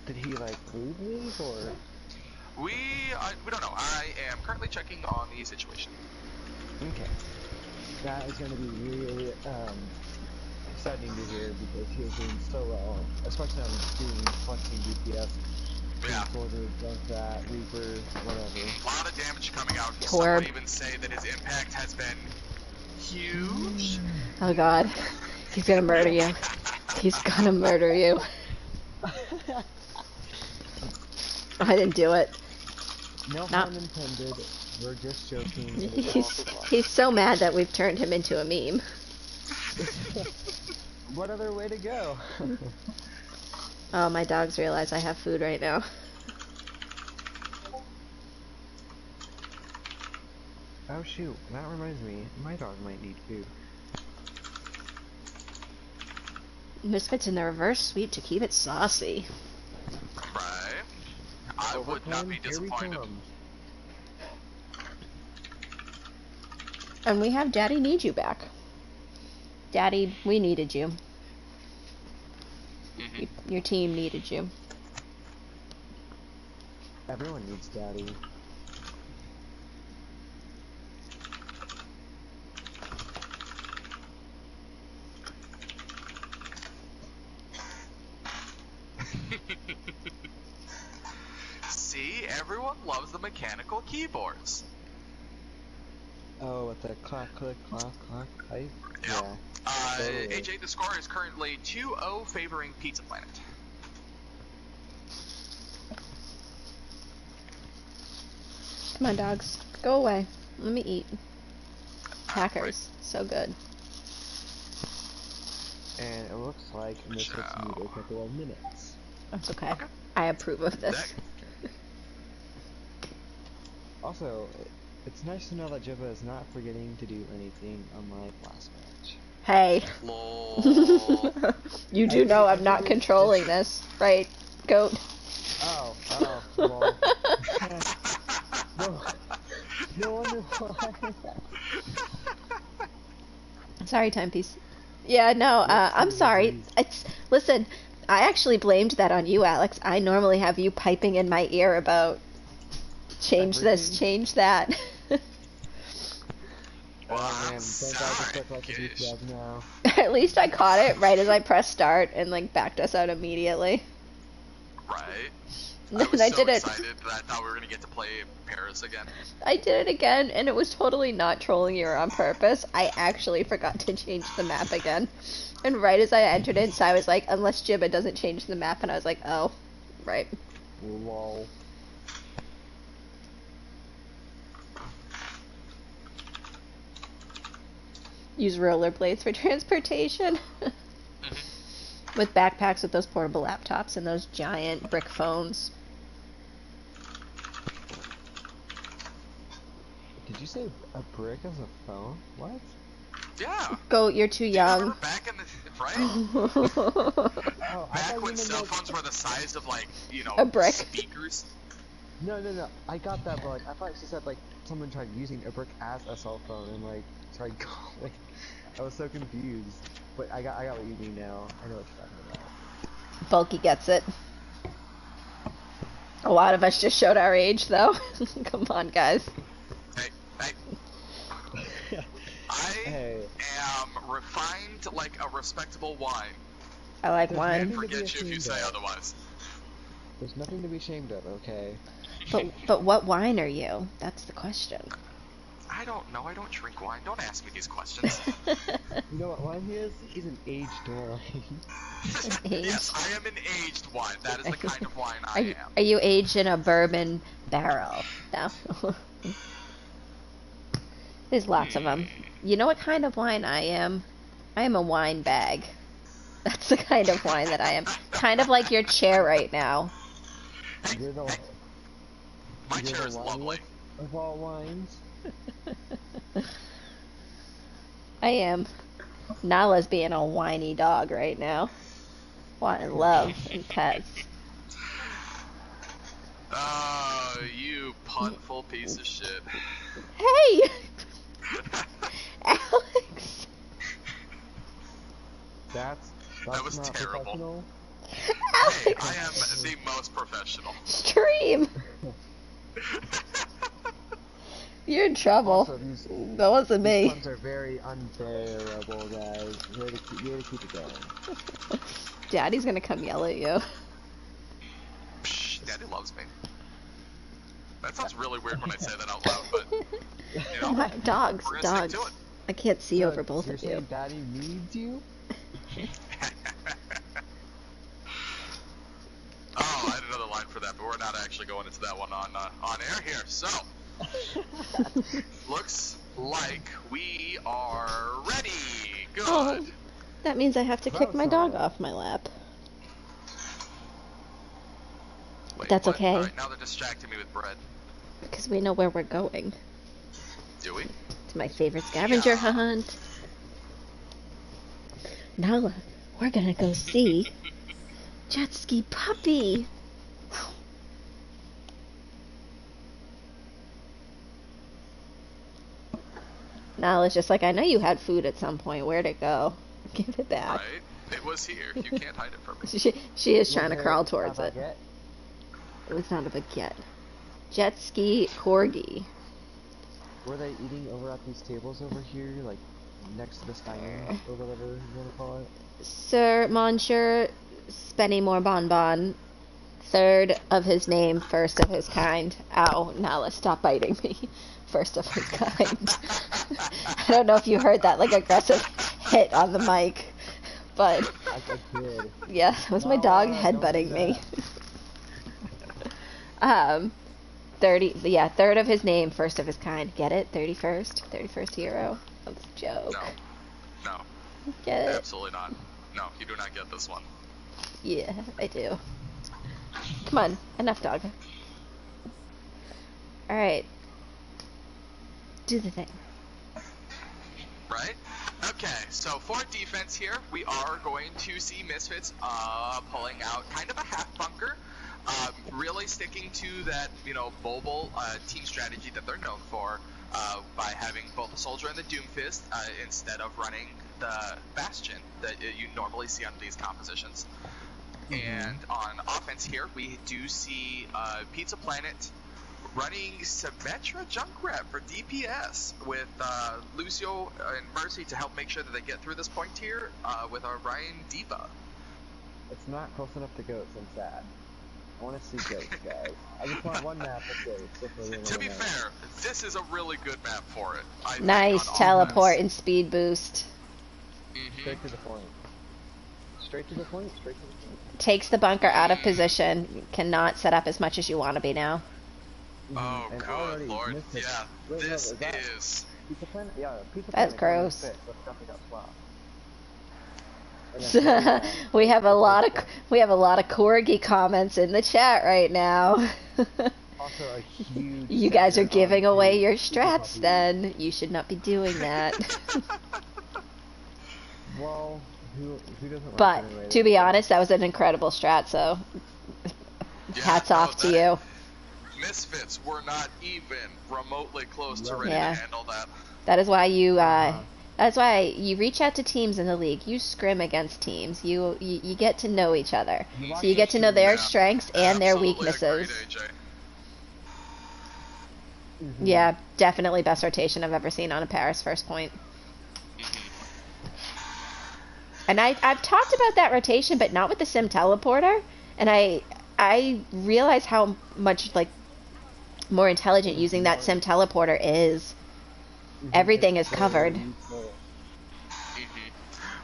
Did he, like, leave me, or...? We don't know. I am currently checking on the situation. Okay. That is going to be really, exciting to hear, because he was doing so well, especially on doing flexing DPS. Yeah. Soldier, Junkrat, Reaper, whatever. A lot of damage coming out. Torb. Some would even say that his impact has been huge. Oh god. He's gonna murder you. He's gonna murder you. I didn't do it. No Not- harm intended. We're just joking. He's so mad that we've turned him into a meme. What other way to go? Oh, my dogs realize I have food right now. Oh shoot, that reminds me, my dog might need food. Misfits in the reverse sweep to keep it saucy. Right. I would not be Here we disappointed. come. And we have Daddy Need You back. Daddy, we needed you. Your team needed you. Everyone needs Daddy. See, everyone loves the mechanical keyboards. Oh, with the clack, click, clack, clack type? Yeah. Totally. AJ, the score is currently 2-0 favoring Pizza Planet. Come on, dogs. Go away. Let me eat. Hackers. So good. And it looks like Misfits need a couple of minutes. That's okay. I approve of this. Also, it's nice to know that Jibba is not forgetting to do anything unlike last match. Hey. Lol. You do know I'm not controlling this, right, Goat? Oh, well. No wonder why. Sorry, timepiece. Yeah, no, I'm sorry. Listen, I actually blamed that on you, Alex. I normally have you piping in my ear about change this, change that. Well, Oh I'm man, thank God sorry, this like a Gish. job now. At least I caught it right as I pressed start and like backed us out immediately. Right? And then was I so did it. excited that I thought we were gonna get to play Paris again. I did it again, and it was totally not trolling you or on purpose. I actually forgot to change the map again. And right as I entered it, so I was like, unless Jibba doesn't change the map, and I was like, oh, right. Lol. Use rollerblades for transportation. With backpacks with those portable laptops and those giant brick phones. Did you say a brick as a phone? What? Yeah. Goat, you're too Do you young. remember back in the right? Oh, I Back thought when you cell meant phones were the size of like, A brick. speakers. No, I got that, but like, I thought she said like someone tried using a brick as a cell phone and like tried calling. I was so confused. But I got what you mean now. I know what you're talking about. Bulky gets it. A lot of us just showed our age, though. Come on, guys. Hey. Hey. am refined like a respectable wine. I like There's wine. nothing to be Forget you if you ashamed say of. otherwise. There's nothing to be ashamed of, okay? But what wine are you? That's the question. I don't know. I don't drink wine. Don't ask me these questions. You know what wine he is? He's an aged wine. Yes, I am an aged wine. That is the kind of wine I am. Are you aged in a bourbon barrel? No. There's lots of them. You know what kind of wine I am? I am a wine bag. That's the kind of wine that I am. Kind of like your chair right now. You're the, My you're chair the is lovely. winiest of all wines. I am. Nala's being a whiny dog right now. Wanting love and pets. Oh, you punful piece of shit. Hey! Alex! That's That was not terrible. professional. Hey, Alex! I am the most professional. Stream! You're in trouble. Also, That wasn't these me. puns are very unbearable, guys. You gotta keep it going. Daddy's gonna come yell at you. Psh, Daddy loves me. That sounds really weird when I say that out loud, but you know, dogs. we're gonna stick to it. I can't see over both you're of you. saying Daddy needs you? Oh, I had another line for that, but we're not actually going into that one on air here. So, looks like we are ready. Good. Oh, that means I have to kick my dog off my lap. Wait, That's what? okay. All right, now they're distracting me with bread. Because we know where we're going. Do we? It's my favorite scavenger hunt. Nala, we're gonna go see Jet Ski Puppy. Nala's just like, I know you had food at some point. Where'd it go? Give it back. Right? It was here. You can't hide it from me. She is trying to crawl towards it. It was not a baguette. Jet Ski Corgi. Were they eating over at these tables over here, like next to the diner or whatever you want to call it? Sir Monsieur Spenny More Bonbon, third of his name, first of his kind. Ow, Nala, stop biting me. First of his kind. I don't know if you heard that, like, aggressive hit on the mic, but I did. yeah, it was my dog headbutting me. 3rd of his name, first of his kind. Get it? 31st hero. That's a joke. No. Get it? Absolutely not. No, you do not get this one. Yeah, I do. Come on, enough dog. Alright. Do the thing. Right? Okay, so for defense here, we are going to see Misfits pulling out kind of a half bunker. Really sticking to that, mobile team strategy that they're known for by having both the Soldier and the Doomfist instead of running the Bastion that you normally see on these compositions. And on offense here, we do see Pizza Planet running Symmetra Junkrat for DPS with Lucio and Mercy to help make sure that they get through this point here with our Ryan Diva. It's not close enough to goats, I'm sad. I want to see goats, guys. I just want one map of goats. To be fair, this is a really good map for it. Nice teleport and speed boost. Straight to the point. Straight to the point? Straight to the point. Takes the bunker out of position. Cannot set up as much as you want to be now. Oh, and good lord. Misfits. Yeah, Wait, this no, is... Pizza Planet? Yeah, Pizza That's Planet gross. Fit, but stuff got swapped. we have a lot of corgi comments in the chat right now. Also a huge you guys are giving away your strats then. You should not be doing that. Well, who doesn't but like to be honest, that was an incredible strat, so hats off to you. Misfits were not even remotely close to ready Yeah. to handle that. That is why you reach out to teams in the league. You scrim against teams. You get to know each other. So you get to know their strengths and their weaknesses. Agreed, AJ. Yeah, definitely best rotation I've ever seen on a Paris first point. And I've talked about that rotation, but not with the Sim Teleporter. And I realize how much more intelligent using that Sim Teleporter is. Everything is covered.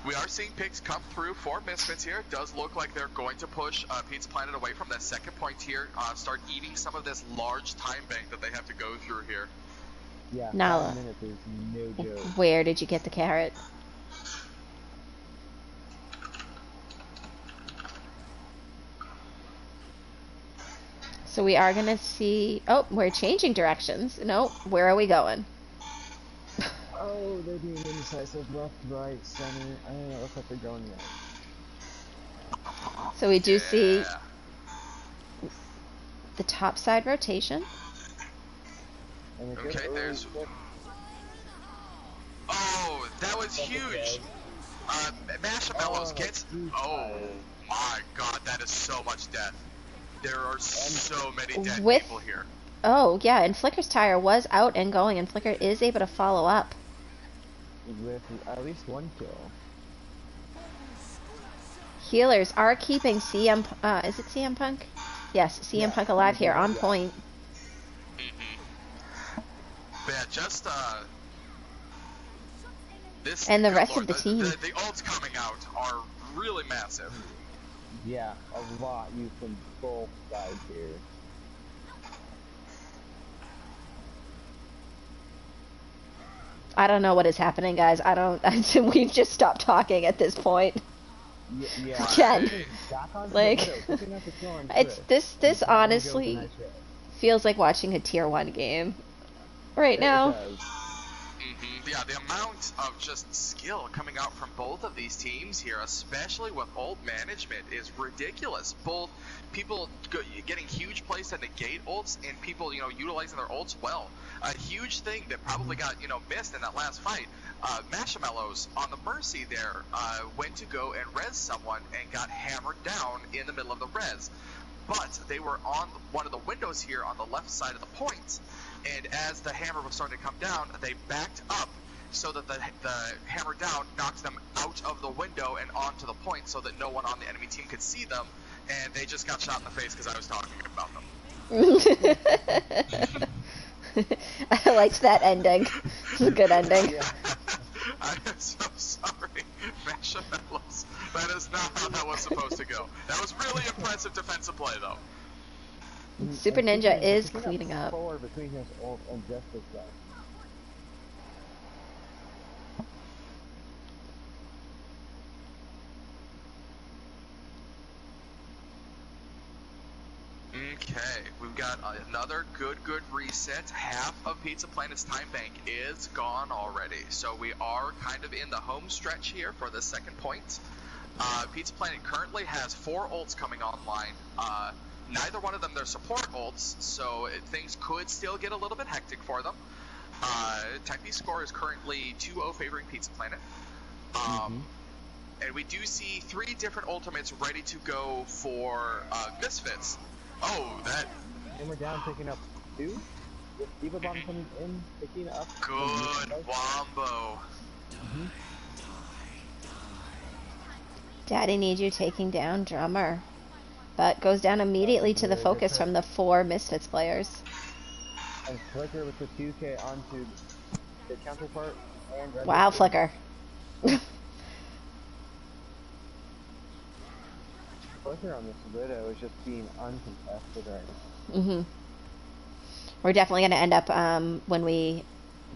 We are seeing picks come through for Misfits here. It does look like they're going to push Pizza Planet away from that second point here. Start eating some of this large time bank that they have to go through here. Yeah, Nala, 5 minutes is no joke. where did you get the carrot? So we are going to see... Oh, we're changing directions. No, where are we going? Oh, they're doing indecisive left, right, center. I don't know, it looks like they're going there. So we do see the top side rotation. And Okay, there's... Oh, that was huge! Marshmallows gets... Oh my god, that is so much death. There are so many dead people here. Oh, yeah, and Flicker's tire was out and going, and Flicker is able to follow up. With at least one kill. Healers are keeping CM... is it CM Punk? Yes, CM Punk alive here, on point. But yeah, just this And the good rest lord, of the team. the ults coming out are really massive. Yeah, a lot used from both sides here. I don't know what is happening, guys. We've just stopped talking at this point. Yeah. Again. Like, this honestly feels like watching a tier 1 game right now. Yeah, the amount of just skill coming out from both of these teams here, especially with ult management, is ridiculous. Both people getting huge plays to negate ults, and people, utilizing their ults well. A huge thing that probably got, missed in that last fight. Marshmallows on the Mercy there went to go and res someone and got hammered down in the middle of the res. But they were on one of the windows here on the left side of the point, and as the hammer was starting to come down, they backed up so that the hammer down knocked them out of the window and onto the point so that no one on the enemy team could see them, and they just got shot in the face because I was talking about them. I liked that ending. It's a good ending. I am so sorry, Marshmallows. That is not how that was supposed to go. That was really impressive defensive play, though. Super Ninja is cleaning up. Between his ult and Justice guy. Okay, we've got another good reset. Half of Pizza Planet's time bank is gone already, so we are kind of in the home stretch here for the second point. Pizza Planet currently has 4 ults coming online. Neither one of them their support ults, so things could still get a little bit hectic for them. Type B score is currently 2-0 favoring Pizza Planet. And we do see 3 different ultimates ready to go for Misfits. Oh, that... And we're down picking up 2. With Diva Bomb coming in, picking up... Good wombo. Daddy Need You taking down Drummer. But goes down immediately to the focus from the 4 Misfits players. And Flicker with the 2K onto the counterpart. And wow, Flicker. Flicker on this Widow is just being uncontested right now. We're definitely going to end up, when we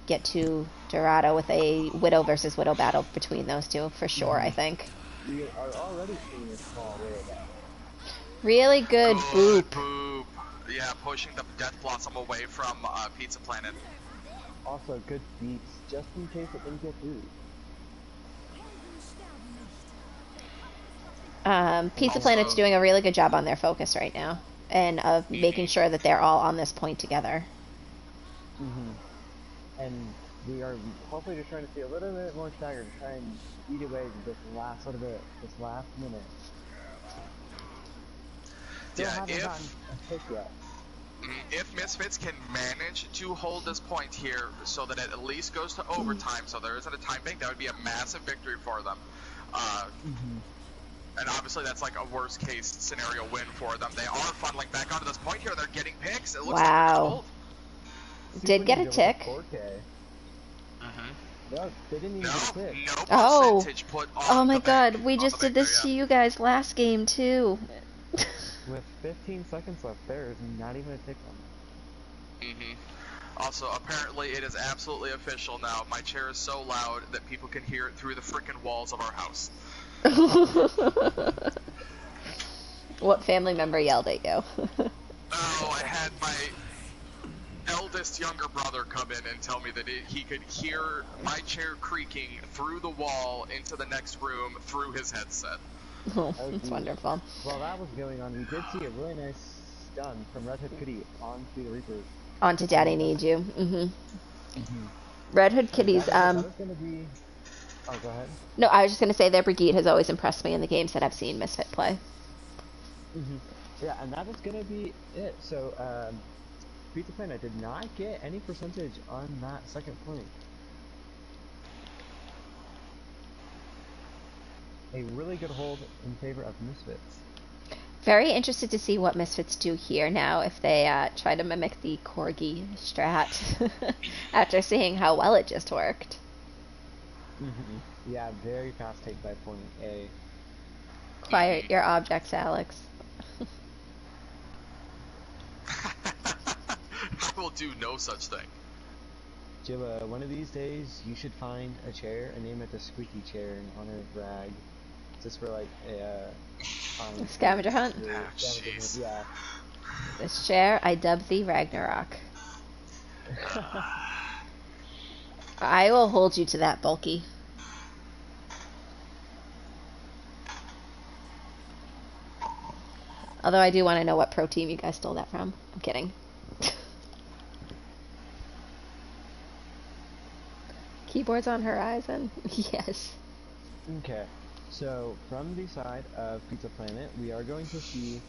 get to Dorado, with a Widow versus Widow battle between those two, for sure, I think. We are already seeing a small Widow battle. Really good boop. Yeah, pushing the Death Blossom away from Pizza Planet. Also, good beats, just in case it didn't get through. Pizza Planet's doing a really good job on their focus right now, and of making sure that they're all on this point together. And we are hopefully just trying to see a little bit more stagger to try and eat away this last little bit, this last minute. If Misfits can manage to hold this point here so that it at least goes to overtime, so there isn't a time bank, that would be a massive victory for them. And obviously that's like a worst case scenario win for them. They are funneling back onto this point here. They're getting picks. It looks like they're cold. Did get a tick. No, they didn't even get a tick. No percentage put on oh my god, we just did this to you guys last game too. With 15 seconds left, there is not even a tick on them. Also, apparently it is absolutely official now. My chair is so loud that people can hear it through the frickin' walls of our house. What family member yelled at you? Oh, I had my eldest younger brother come in and tell me that he could hear my chair creaking through the wall into the next room through his headset. Oh, that's wonderful. While that was going on, we did see a really nice stun from Red Hood Kitty onto the Reaper. Onto Daddy Need You. Red Hood Kitty's, that was gonna be... Oh, go ahead. No, I was just going to say their Brigade has always impressed me in the games that I've seen Misfit play. Yeah, and that was going to be it. So, Pizza Planet did not get any percentage on that second point. A really good hold in favor of Misfits. Very interested to see what Misfits do here now if they try to mimic the Corgi strat after seeing how well it just worked. Yeah, very fast take by point A. Quiet your objects, Alex. I will do no such thing. Jibba, one of these days you should find a chair and name it the Squeaky Chair in honor of Rag. Just for like a scavenger hunt? Jeez. Yeah. This chair, I dub thee Ragnarok. I will hold you to that, Bulky. Although I do want to know what pro team you guys stole that from. I'm kidding. Keyboards on horizon? Yes. Okay, so from the side of Pizza Planet, we are going to see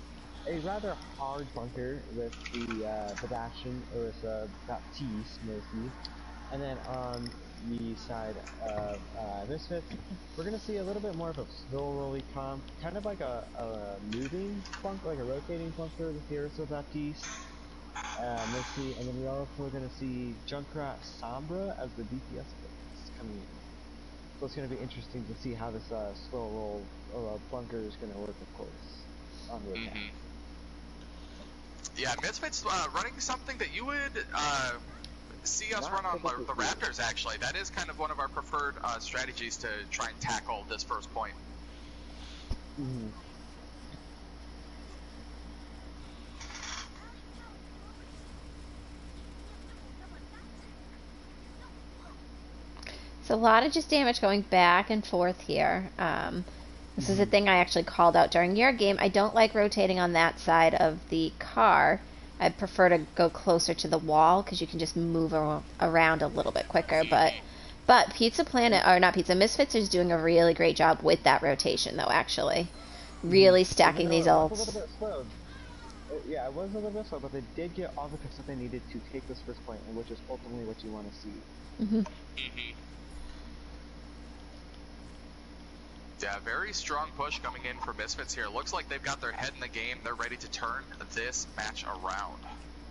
a rather hard bunker with the Bastion, or with Baptiste mostly. And then on the side of Misfits, we're going to see a little bit more of a slow rolly comp, kind of like a moving bunker, like a rotating bunker with the Urso Baptiste. Mostly, and then we're also going to see Junkrat Sombra as the DPS coming in. So it's going to be interesting to see how this slow roll bunker is going to work, of course, on the attack. Yeah, Misfits running something that you would see us run on the Raptors, actually. That is kind of one of our preferred strategies to try and tackle this first point. It's a lot of just damage going back and forth here. This is a thing I actually called out during your game. I don't like rotating on that side of the car. I prefer to go closer to the wall because you can just move around a little bit quicker. But Pizza Planet, or not Pizza, Misfits is doing a really great job with that rotation, though, actually. Really stacking these ults. It was a little bit slow. Yeah, it was a little bit slow, but they did get all the picks that they needed to take this first point, which is ultimately what you want to see. Yeah, very strong push coming in for Misfits here. Looks like they've got their head in the game. They're ready to turn this match around.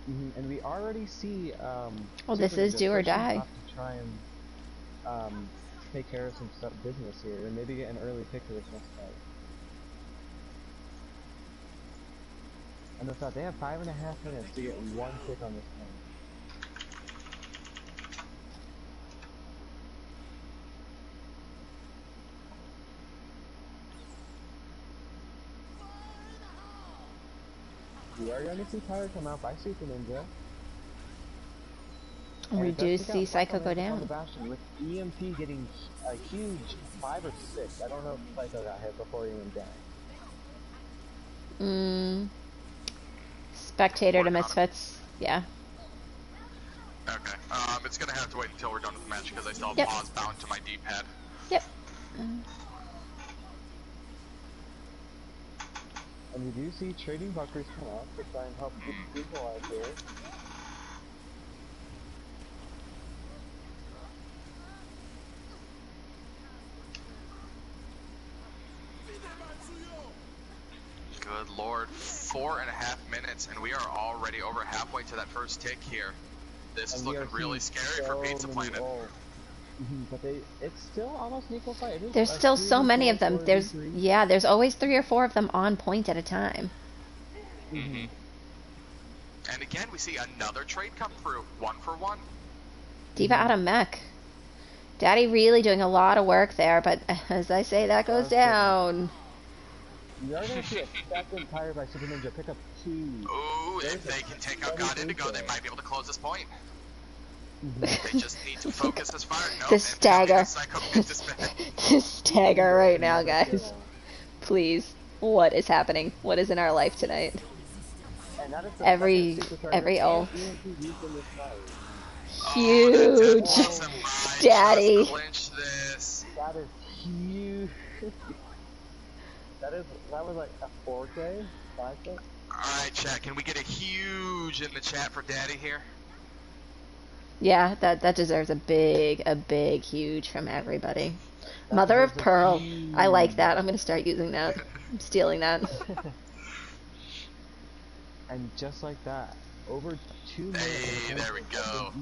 And we already see. Well, this is do or die. To try and take care of some business here, and maybe get an early pick for this next fight. And that's they have 5.5 minutes to get one pick on this one. We are going to see Pyre come out by Super Ninja. We do see Psycho go down. The Bastion with EMP getting a huge 5 or 6. I don't know if Psycho got hit before he went down. Spectator to Misfits. Yeah. Okay. It's going to have to wait until we're done with the match because I still have pause bound to my D-pad. Yep. And we do see trading bunkers come out to try and help keep people out there. Good lord, 4.5 minutes, and we are already over halfway to that first tick here. This is looking really scary for Pizza Planet. But it's still almost an equal fight. There's still so many of them. There's always 3 or 4 of them on point at a time. And again, we see another trade come through, 1 for 1. Diva out of mech. Daddy really doing a lot of work there, but as I say, that goes down. You are going to see a second Pyre by Super Ninja pick up 2. Ooh, if they can take out God Indigo, they might be able to close this point. They just need to focus this fire. No, the stagger. The stagger right now, guys. Please. What is happening? What is in our life tonight? Every ult. Huge. Daddy. That is huge. That was like a 4K? 5K? Alright, chat. Can we get a huge in the chat for Daddy here? Yeah, that deserves a big huge from everybody. Mother of Pearl. I like that. I'm going to start using that. I'm stealing that. And just like that, over 2 minutes. Hey, there we go.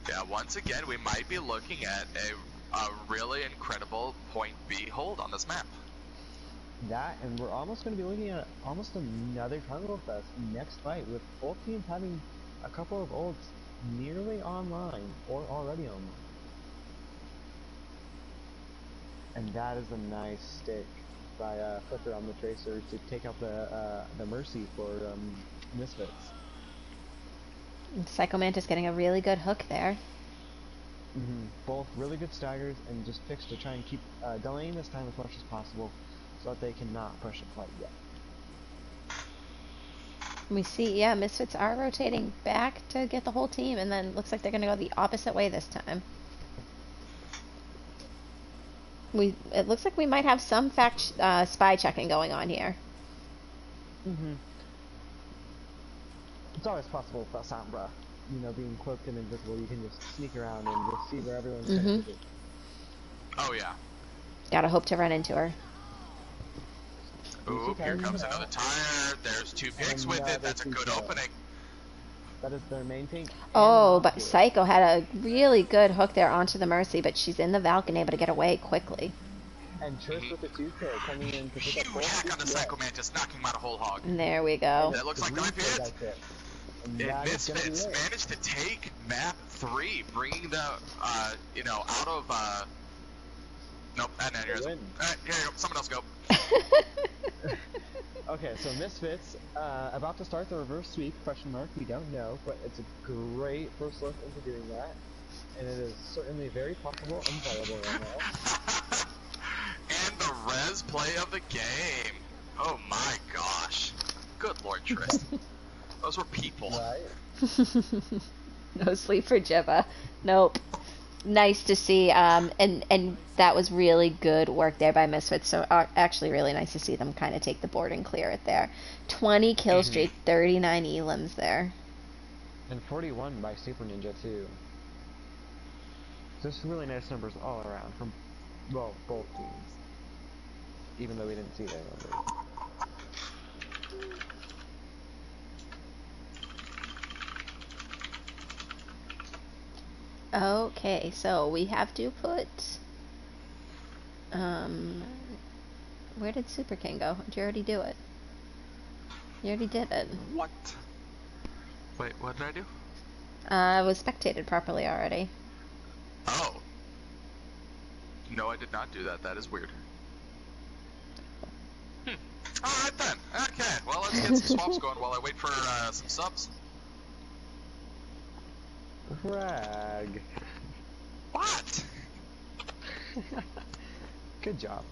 Yeah, once again, we might be looking at a really incredible point B hold on this map. That, and we're almost going to be looking at almost another Tunnel Fest next fight, with both teams having a couple of ults nearly online or already online. And that is a nice stick by Flicker on the Tracer to take out the Mercy for Misfits. Psycho Mantis getting a really good hook there. Both really good staggers and just picks to try and keep delaying this time as much as possible so that they cannot push it quite yet. We see, yeah, Misfits are rotating back to get the whole team, and then looks like they're going to go the opposite way this time. It looks like we might have some spy checking going on here. It's always possible with Sombra, you know, being cloaked and invisible. You can just sneak around and just see where everyone's connected. Oh yeah. Gotta hope to run into her. Ooh, here comes another tire. There's 2 picks with it. That's a good opening. That is their main pink. Oh, but Psycho had a really good hook there onto the Mercy, but she's in the Valk and able to get away quickly. And Trish with the 2K coming in to pick up huge hack on the Psycho Mantis, knocking him out a whole hog. And there we go. That looks like that might be it. And Misfits managed to take map 3, bringing the, you know, out of, nope, here you go, someone else go. Okay, so Misfits, about to start the reverse sweep, question mark, we don't know, but it's a great first look into doing that, and it is certainly very possible and viable right now. And the res play of the game. Oh my gosh. Good Lord, Tristan. Those were people. Right? No sleep for Jibba. Nope. Nice to see, and that was really good work there by Misfits, so actually really nice to see them kind of take the board and clear it there. 20 kill streak, 39 elims there. And 41 by Super Ninja too. Just really nice numbers all around from, well, both teams. Even though we didn't see their numbers. Okay, so we have to put, where did Super King go? Did you already do it? You already did it. What? Wait, what did I do? It was spectated properly already. Oh. No, I did not do that. That is weird. Alright then. Okay, well, let's get some swaps going while I wait for some subs. Frag. What? Good job.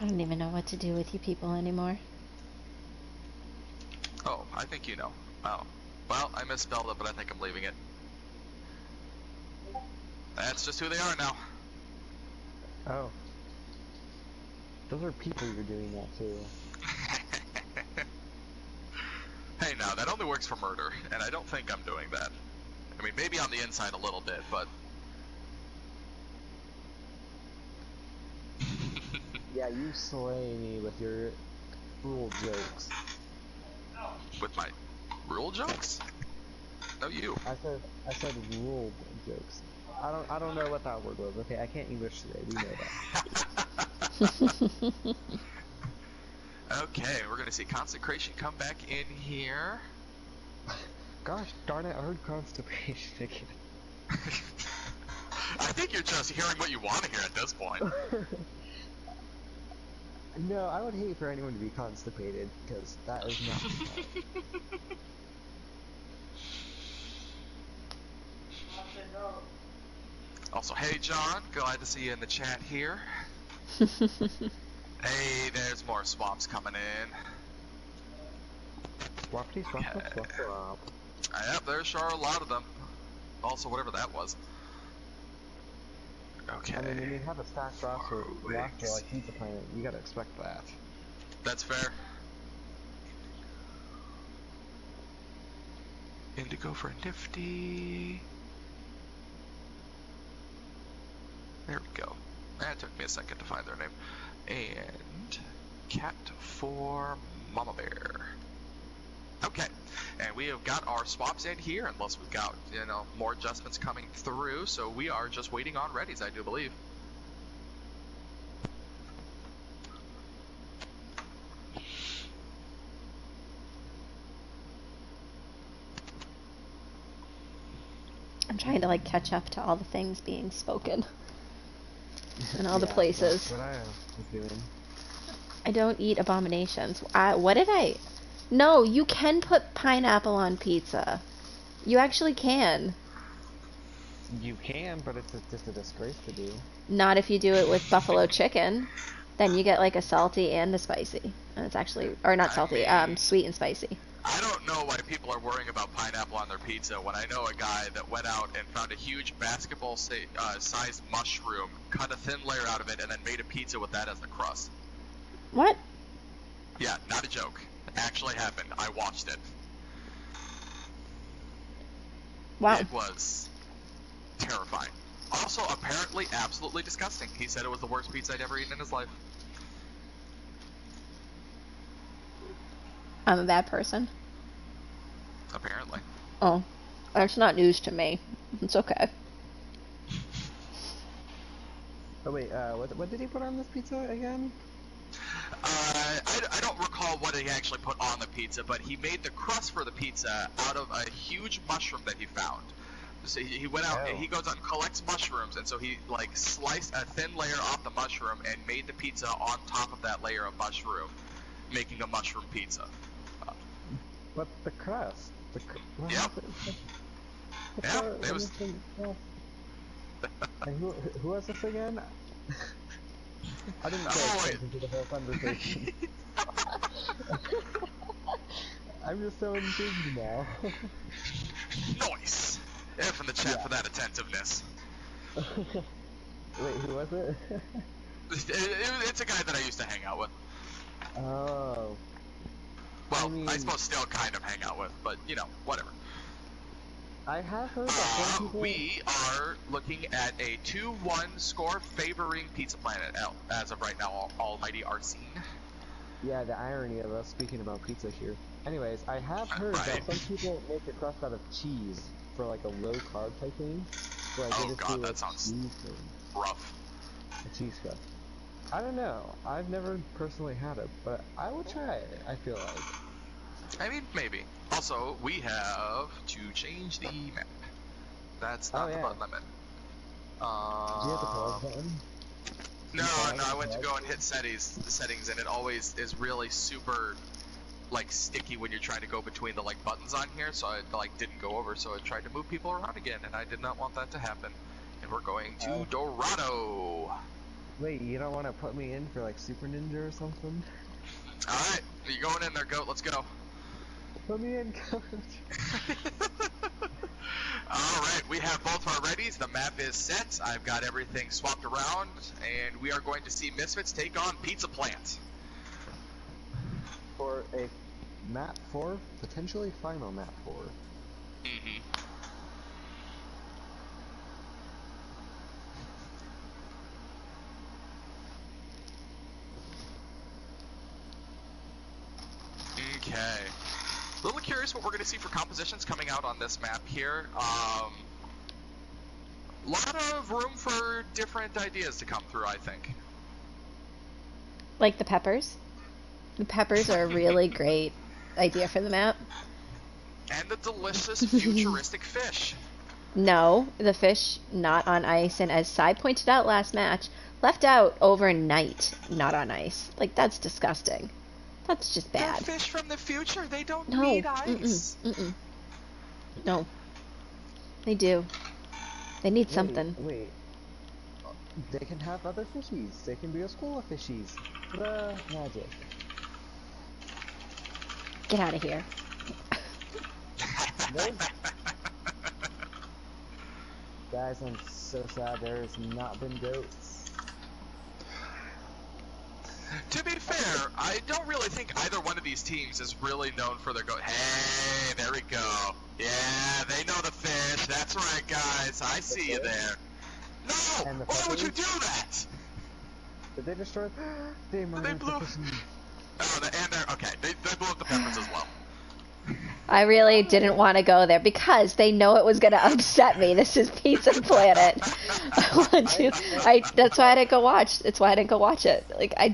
I don't even know what to do with you people anymore. Oh, I think you know. Oh. Well, I misspelled it, but I think I'm leaving it. That's just who they are now. Oh. Those are people you're doing that to. Hey, now, that only works for murder, and I don't think I'm doing that. I mean, maybe on the inside a little bit, but... Yeah, you slay me with your rule jokes. With my rule jokes? No, you. I said rule jokes. I don't know what that word was. Okay, I can't English today. We know that. Okay, we're gonna see Consecration come back in here. Gosh darn it, I heard constipation again. I think you're just hearing what you want to hear at this point. No, I would hate for anyone to be constipated, because that is not fun. Also, hey John, glad to see you in the chat here. Hey, there's more swaps coming in. Swapty, swap, swap, swap, swap. Yep, there's sure a lot of them. Also, whatever that was. Okay. I mean, when you have a stacked roster like Pizza Planet, you gotta expect that. That's fair. Indigo for Nifty. There we go. That took me a second to find their name. And cat for Mama Bear. Okay, and we have got our swaps in here, unless we've got, you know, more adjustments coming through, so we are just waiting on readies, I do believe. I'm trying to, like, catch up to all the things being spoken. In all the places. That's what I was doing. I don't eat abominations. What did I... No, you can put pineapple on pizza. You actually can. You can, but it's just a disgrace to do. Not if you do it with buffalo chicken. Then you get like a salty and a spicy. And it's actually... Or not salty, sweet and spicy. I don't know why people are worrying about pineapple on their pizza when I know a guy that went out and found a huge basketball-sized mushroom, cut a thin layer out of it, and then made a pizza with that as the crust. What? Yeah, not a joke. It actually happened. I watched it. Wow. It was terrifying. Also, apparently, absolutely disgusting. He said it was the worst pizza I'd ever eaten in his life. I'm a bad person. Apparently. Oh. That's not news to me. It's okay. Oh wait, what did he put on this pizza again? I don't recall what he actually put on the pizza, but he made the crust for the pizza out of a huge mushroom that he found. So he went out and he goes out and collects mushrooms, and so he like sliced a thin layer off the mushroom and made the pizza on top of that layer of mushroom, making a mushroom pizza. But the crust. Yep. Yeah, it was. And who was this again? I didn't pay attention to the whole conversation. I'm just so intrigued now. Nice! F in the chat for that attentiveness. Wait, who was it? It's a guy that I used to hang out with. Oh. Well, I suppose still kind of hang out with, but, you know, whatever. I have heard that some people... We are looking at a 2-1 score favoring Pizza Planet as of right now, Almighty Arsene. Yeah, the irony of us speaking about pizza here. Anyways, I have heard that some people make the crust out of cheese for like a low carb type thing. So, like, oh god, that sounds rough. A cheese crust. I don't know. I've never personally had it, but I would try it, I feel like. I mean, maybe. Also, we have to change the map. That's not the button limit. Do you have the pause button? No, I went to go and hit settings, and it always is really super, like, sticky when you're trying to go between the, like, buttons on here, so I, like, didn't go over, so I tried to move people around again, and I did not want that to happen. And we're going to Dorado. Wait, you don't want to put me in for, like, Super Ninja or something? Alright, you going in there, Goat, let's go. Put me in, Coach. Alright, we have both our readies. The map is set. I've got everything swapped around, and we are going to see Misfits take on Pizza Plant. For a map 4, potentially final map 4. Mm-hmm. Okay. A little curious what we're going to see for compositions coming out on this map here. Lot of room for different ideas to come through, I think. Like the peppers? The peppers are a really great idea for the map. And the delicious futuristic fish. No, the fish not on ice, and as Sai pointed out last match, left out overnight, not on ice. Like, that's disgusting. That's just bad. They're fish from the future. They don't No. need ice. No. They do. They need something. Wait. They can have other fishies. They can be a school of fishies. Ta-da! Magic. Get out of here. Guys, I'm so sad there's not been goats. To be fair, I don't really think either one of these teams is really known for their goat. Hey, there we go. Yeah, they know the fish. That's right, guys. I see you there. No! And the Why would you peppers? do that? Did they destroy? They murdered blew. the peppers. Oh, okay. They blew up the peppers as well. I really didn't want to go there because they know it was going to upset me. This is Pizza Planet. That's why I didn't go watch. That's why I didn't go watch it. Like, I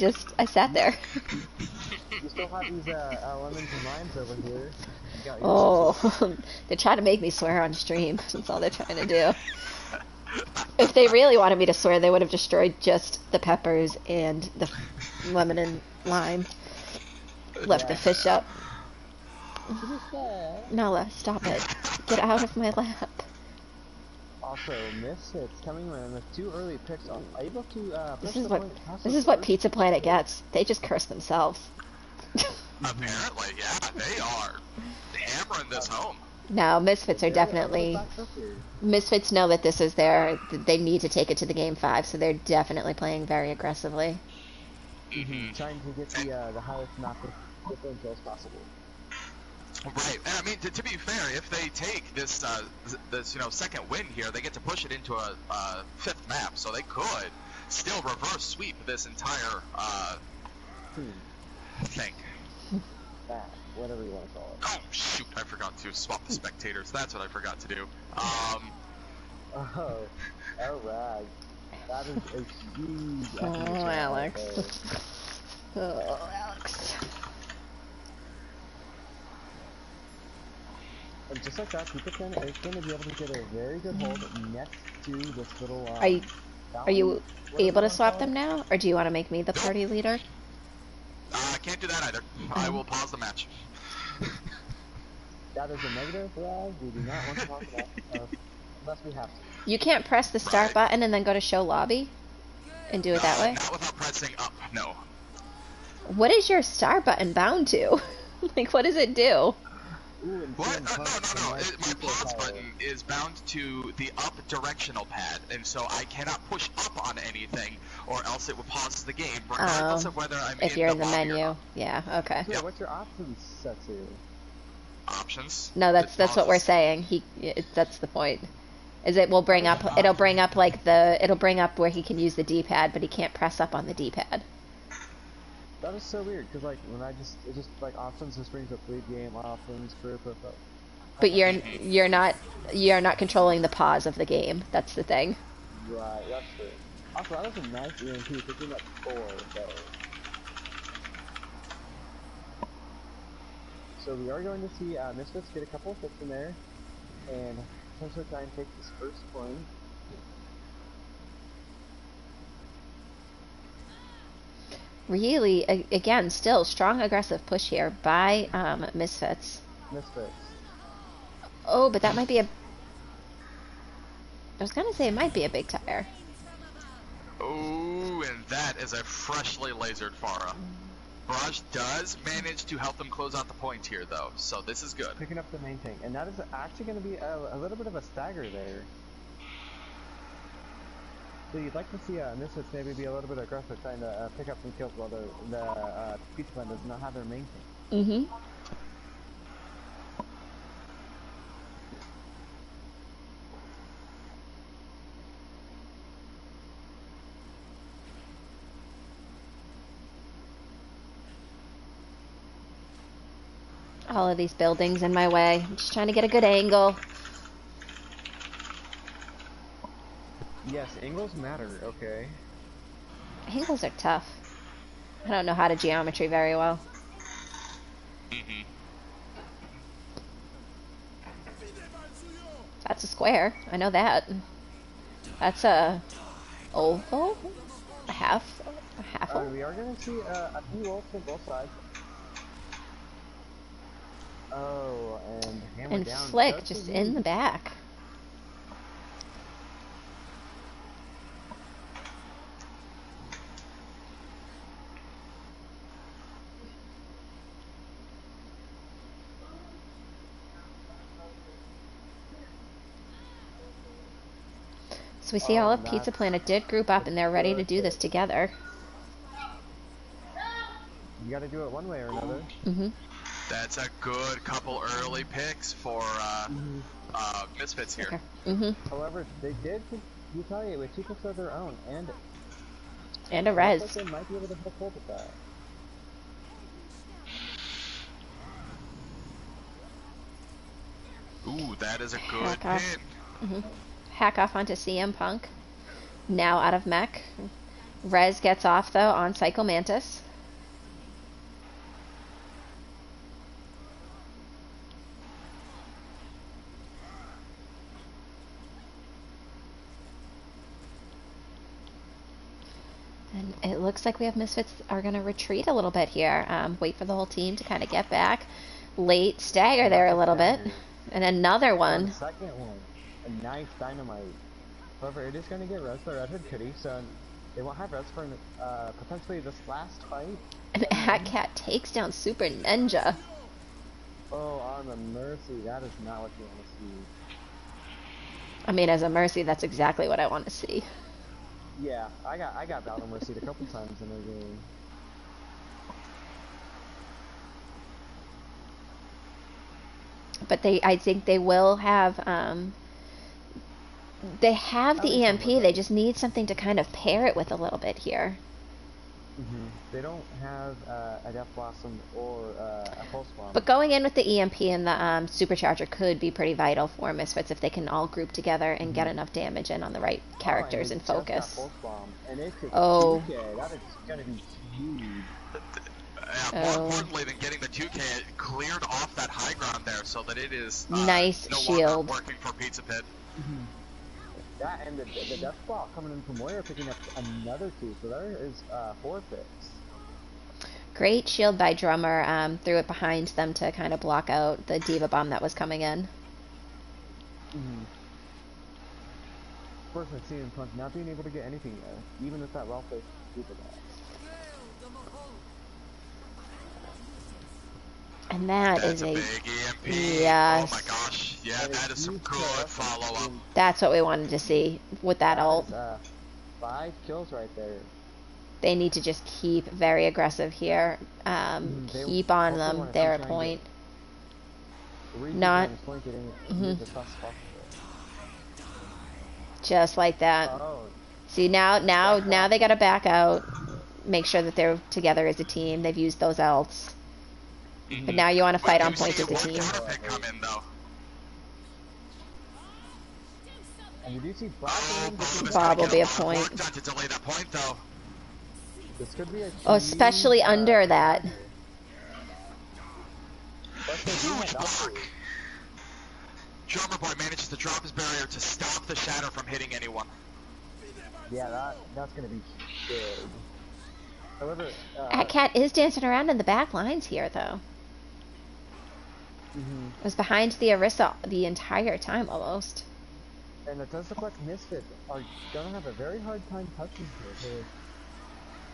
sat there. You still have these lemons and limes over here. Oh, they're trying to make me swear on stream. That's all they're trying to do. If they really wanted me to swear, they would have destroyed just the peppers and the lemon and lime. Left the fish up. Nala, stop it. Get out of my lap. Also, Misfits coming in with 2 early picks, able to this is what Pizza Planet gets. They just curse themselves. Apparently, yeah, they are hammering this home. No, Misfits are definitely... Misfits know that this is they need to take it to the Game 5, so they're definitely playing very aggressively. Trying to get the highest knock differential as possible. Right, and I mean, to be fair, if they take this second win here, they get to push it into a 5th map, so they could still reverse sweep this entire thing. Whatever you want to call it. Oh shoot! I forgot to swap the spectators. That's what I forgot to do. Oh, alright. That is a huge. Oh, Alex. Oh, Alex. And just like that, Pizza Planet is going to be able to get a very good hold next to this little. Are you able to swap them now, or do you want to make me the party leader? I can't do that either. I will pause the match. That is a negative flag. We do not want to talk about unless we have to. You can't press the start button and then go to show lobby and do it that way? Not without pressing up, no. What is your start button bound to? Like, what does it do? What? No. My pause button is bound to the up directional pad, and so I cannot push up on anything, or else it will pause the game, regardless of whether I'm if you're in the menu. Yeah, okay. Yeah, what's your options set to? Options? No, that's what we're saying. That's the point. Is it'll bring up where he can use the D-pad, but he can't press up on the D-pad. That is so weird, because like when it just like options just brings up lead game options, career profile. But you're not controlling the pause of the game. That's the thing. Right, that's true. Also, that was a nice EMP, picking up 4 though. So we are going to see Misfits get a couple of hits in there, and potentially try and take this first point. Really, again, still strong aggressive push here by Misfits. Misfits. Oh, but that might be I was gonna say it might be a big tire. Oh, and that is a freshly lasered Pharah. Barrage does manage to help them close out the point here, though, so this is good. Picking up the main thing, and that is actually going to be a little bit of a stagger there. So you'd like to see Misfits maybe be a little bit aggressive, trying to pick up some kills while the Pizza Planet does not have their main thing. Mm-hmm. All of these buildings in my way. I'm just trying to get a good angle. Yes, angles matter, okay. Angles are tough. I don't know how to geometry very well. That's a square. I know that. That's a oval? A half oval? We are going to see a few ults on both sides. Oh, and hammer and down. Flick just in the back. So we see all of Pizza Planet did group up and they're ready to do this together. You gotta do it one way or another. Mm-hmm. That's a good couple early picks for Misfits here. Okay. Mm-hmm. However, they did retaliate with 2 clicks of their own, and a res. looks like they might be able to hook hold with that. Ooh, that is a good Hack pin. off. Hack off onto CM Punk. Now out of mech. Rez gets off though on Psycho Mantis. And it looks like we have Misfits are going to retreat a little bit here. Wait for the whole team to kind of get back. Late stagger there a little bit. And another one. Second one. A nice dynamite. However, it is going to get res by Red Hood Kitty, so they won't have res for potentially this last fight. And Cat takes down Super Ninja. Oh, on the Mercy. That is not what you want to see. I mean, as a Mercy, that's exactly what I want to see. Yeah, I got Battle Mercy a couple times in the game. But I think they will have, they have the EMP, they just need something to kind of pair it with a little bit here. They don't have a Death Blossom or a Pulse Bomb. But going in with the EMP and the Supercharger could be pretty vital for Misfits if they can all group together and get enough damage in on the right characters and focus. Pulse Bomb, and it's a Oh. 2K. That is going to be huge. More importantly than getting the 2K, it cleared off that high ground there so that it is nice no shield. longer working for Pizza Pit. That and the Death Ball coming in from Moira picking up another 2, so there is 4 picks. Great shield by Drummer, threw it behind them to kind of block out the Diva Bomb that was coming in. Of course, I see him Punk not being able to get anything there, even with that well-placed Diva Bomb. And that's a big EMP. Yes. Oh my gosh. Yeah, that is some good follow-up. That's what we wanted to see with that ult. 5 kills right there. They need to just keep very aggressive here. Keep on them. They're at point. Not. Just like that. See, now they gotta back out. Make sure that they're together as a team. They've used those ults. But now you want to fight on point as a team. And you do see Bob will be a point. To delay that point, though. This could be a especially under that. Huge block. Drummer Boy manages to drop his barrier to stop the shatter from hitting anyone. Yeah, that's gonna be big. However, Cat is dancing around in the back lines here, though. It was behind the Orisa the entire time, almost. And it does look like Misfits are gonna have a very hard time touching here.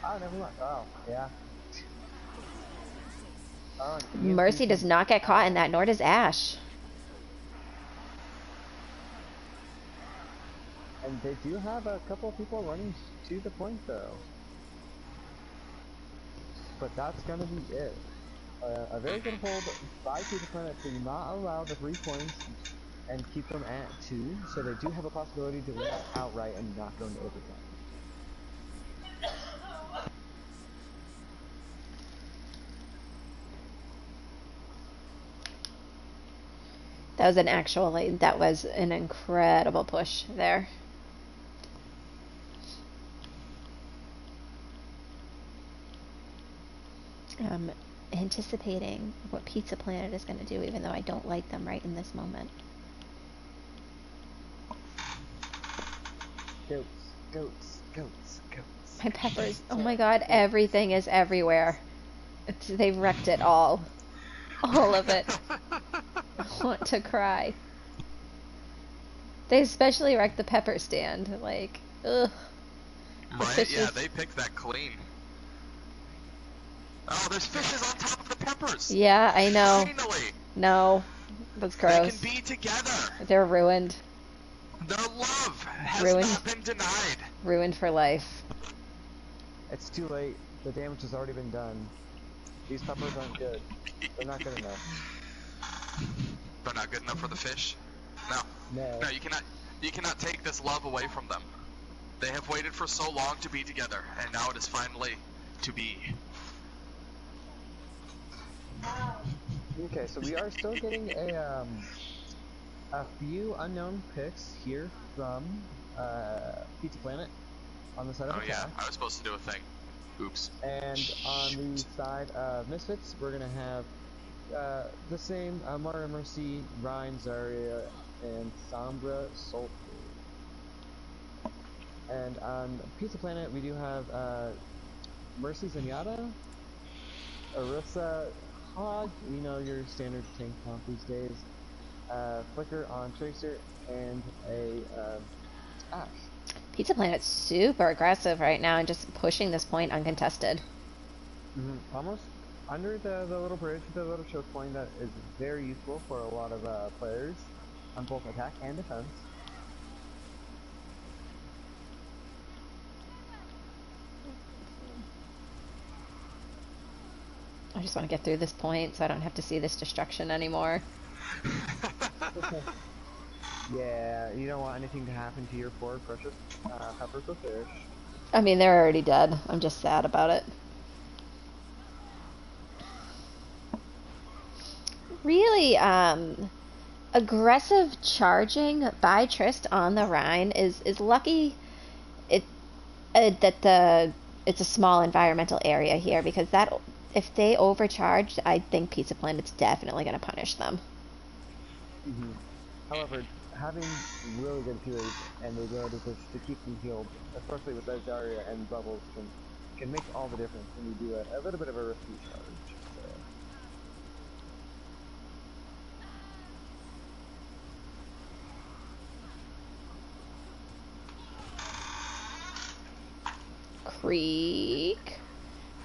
Oh, never mind. Oh, yeah. Oh, Mercy does not get caught in that, nor does Ash. And they do have a couple of people running to the point, though. But that's gonna be it. A very good hold by Pizza Planet to not allow the 3 points and keep them at 2, so they do have a possibility to win outright and not go into overtime. That was an incredible push there. Anticipating what Pizza Planet is going to do, even though I don't like them right in this moment. Goats. My peppers, oh my god, everything is everywhere. They've wrecked it all. All of it. I want to cry. They especially wrecked the pepper stand. Like, ugh. Right? Yeah, they picked that clean. Oh, there's fishes on top of the peppers. Yeah, I know. Finally. No, that's gross. They can be together. They're ruined. Their love has not been denied. Ruined for life. It's too late. The damage has already been done. These peppers aren't good. They're not good enough. They're not good enough for the fish? No. No. No, you cannot. You cannot take this love away from them. They have waited for so long to be together, and now it is finally to be. Okay, so we are still getting a few unknown picks here from Pizza Planet on the side of Oh attack. yeah, I was supposed to do a thing. Oops. And on the side of Misfits, we're gonna have the same Mara Mercy, Ryan, Zarya, and Sombra Sulfur. And on Pizza Planet, we do have Mercy Zenyatta, Arissa, Hog, you know, your standard tank comp these days, Flicker on Tracer, and a Ash. Pizza Planet's super aggressive right now and just pushing this point uncontested. Almost under the little bridge, the little choke point that is very useful for a lot of players on both attack and defense. I just want to get through this point so I don't have to see this destruction anymore. Yeah, you don't want anything to happen to your poor precious peppers or fish. I mean, they're already dead. I'm just sad about it. Really, aggressive charging by Trist on the Rhine is lucky that it's a small environmental area here, because that if they overcharged, I think Pizza Planet's definitely going to punish them. However, having really good healers and the ability to keep them healed, especially with those Zarya and Bubbles, can make all the difference when you do a little bit of a risky charge. Creek.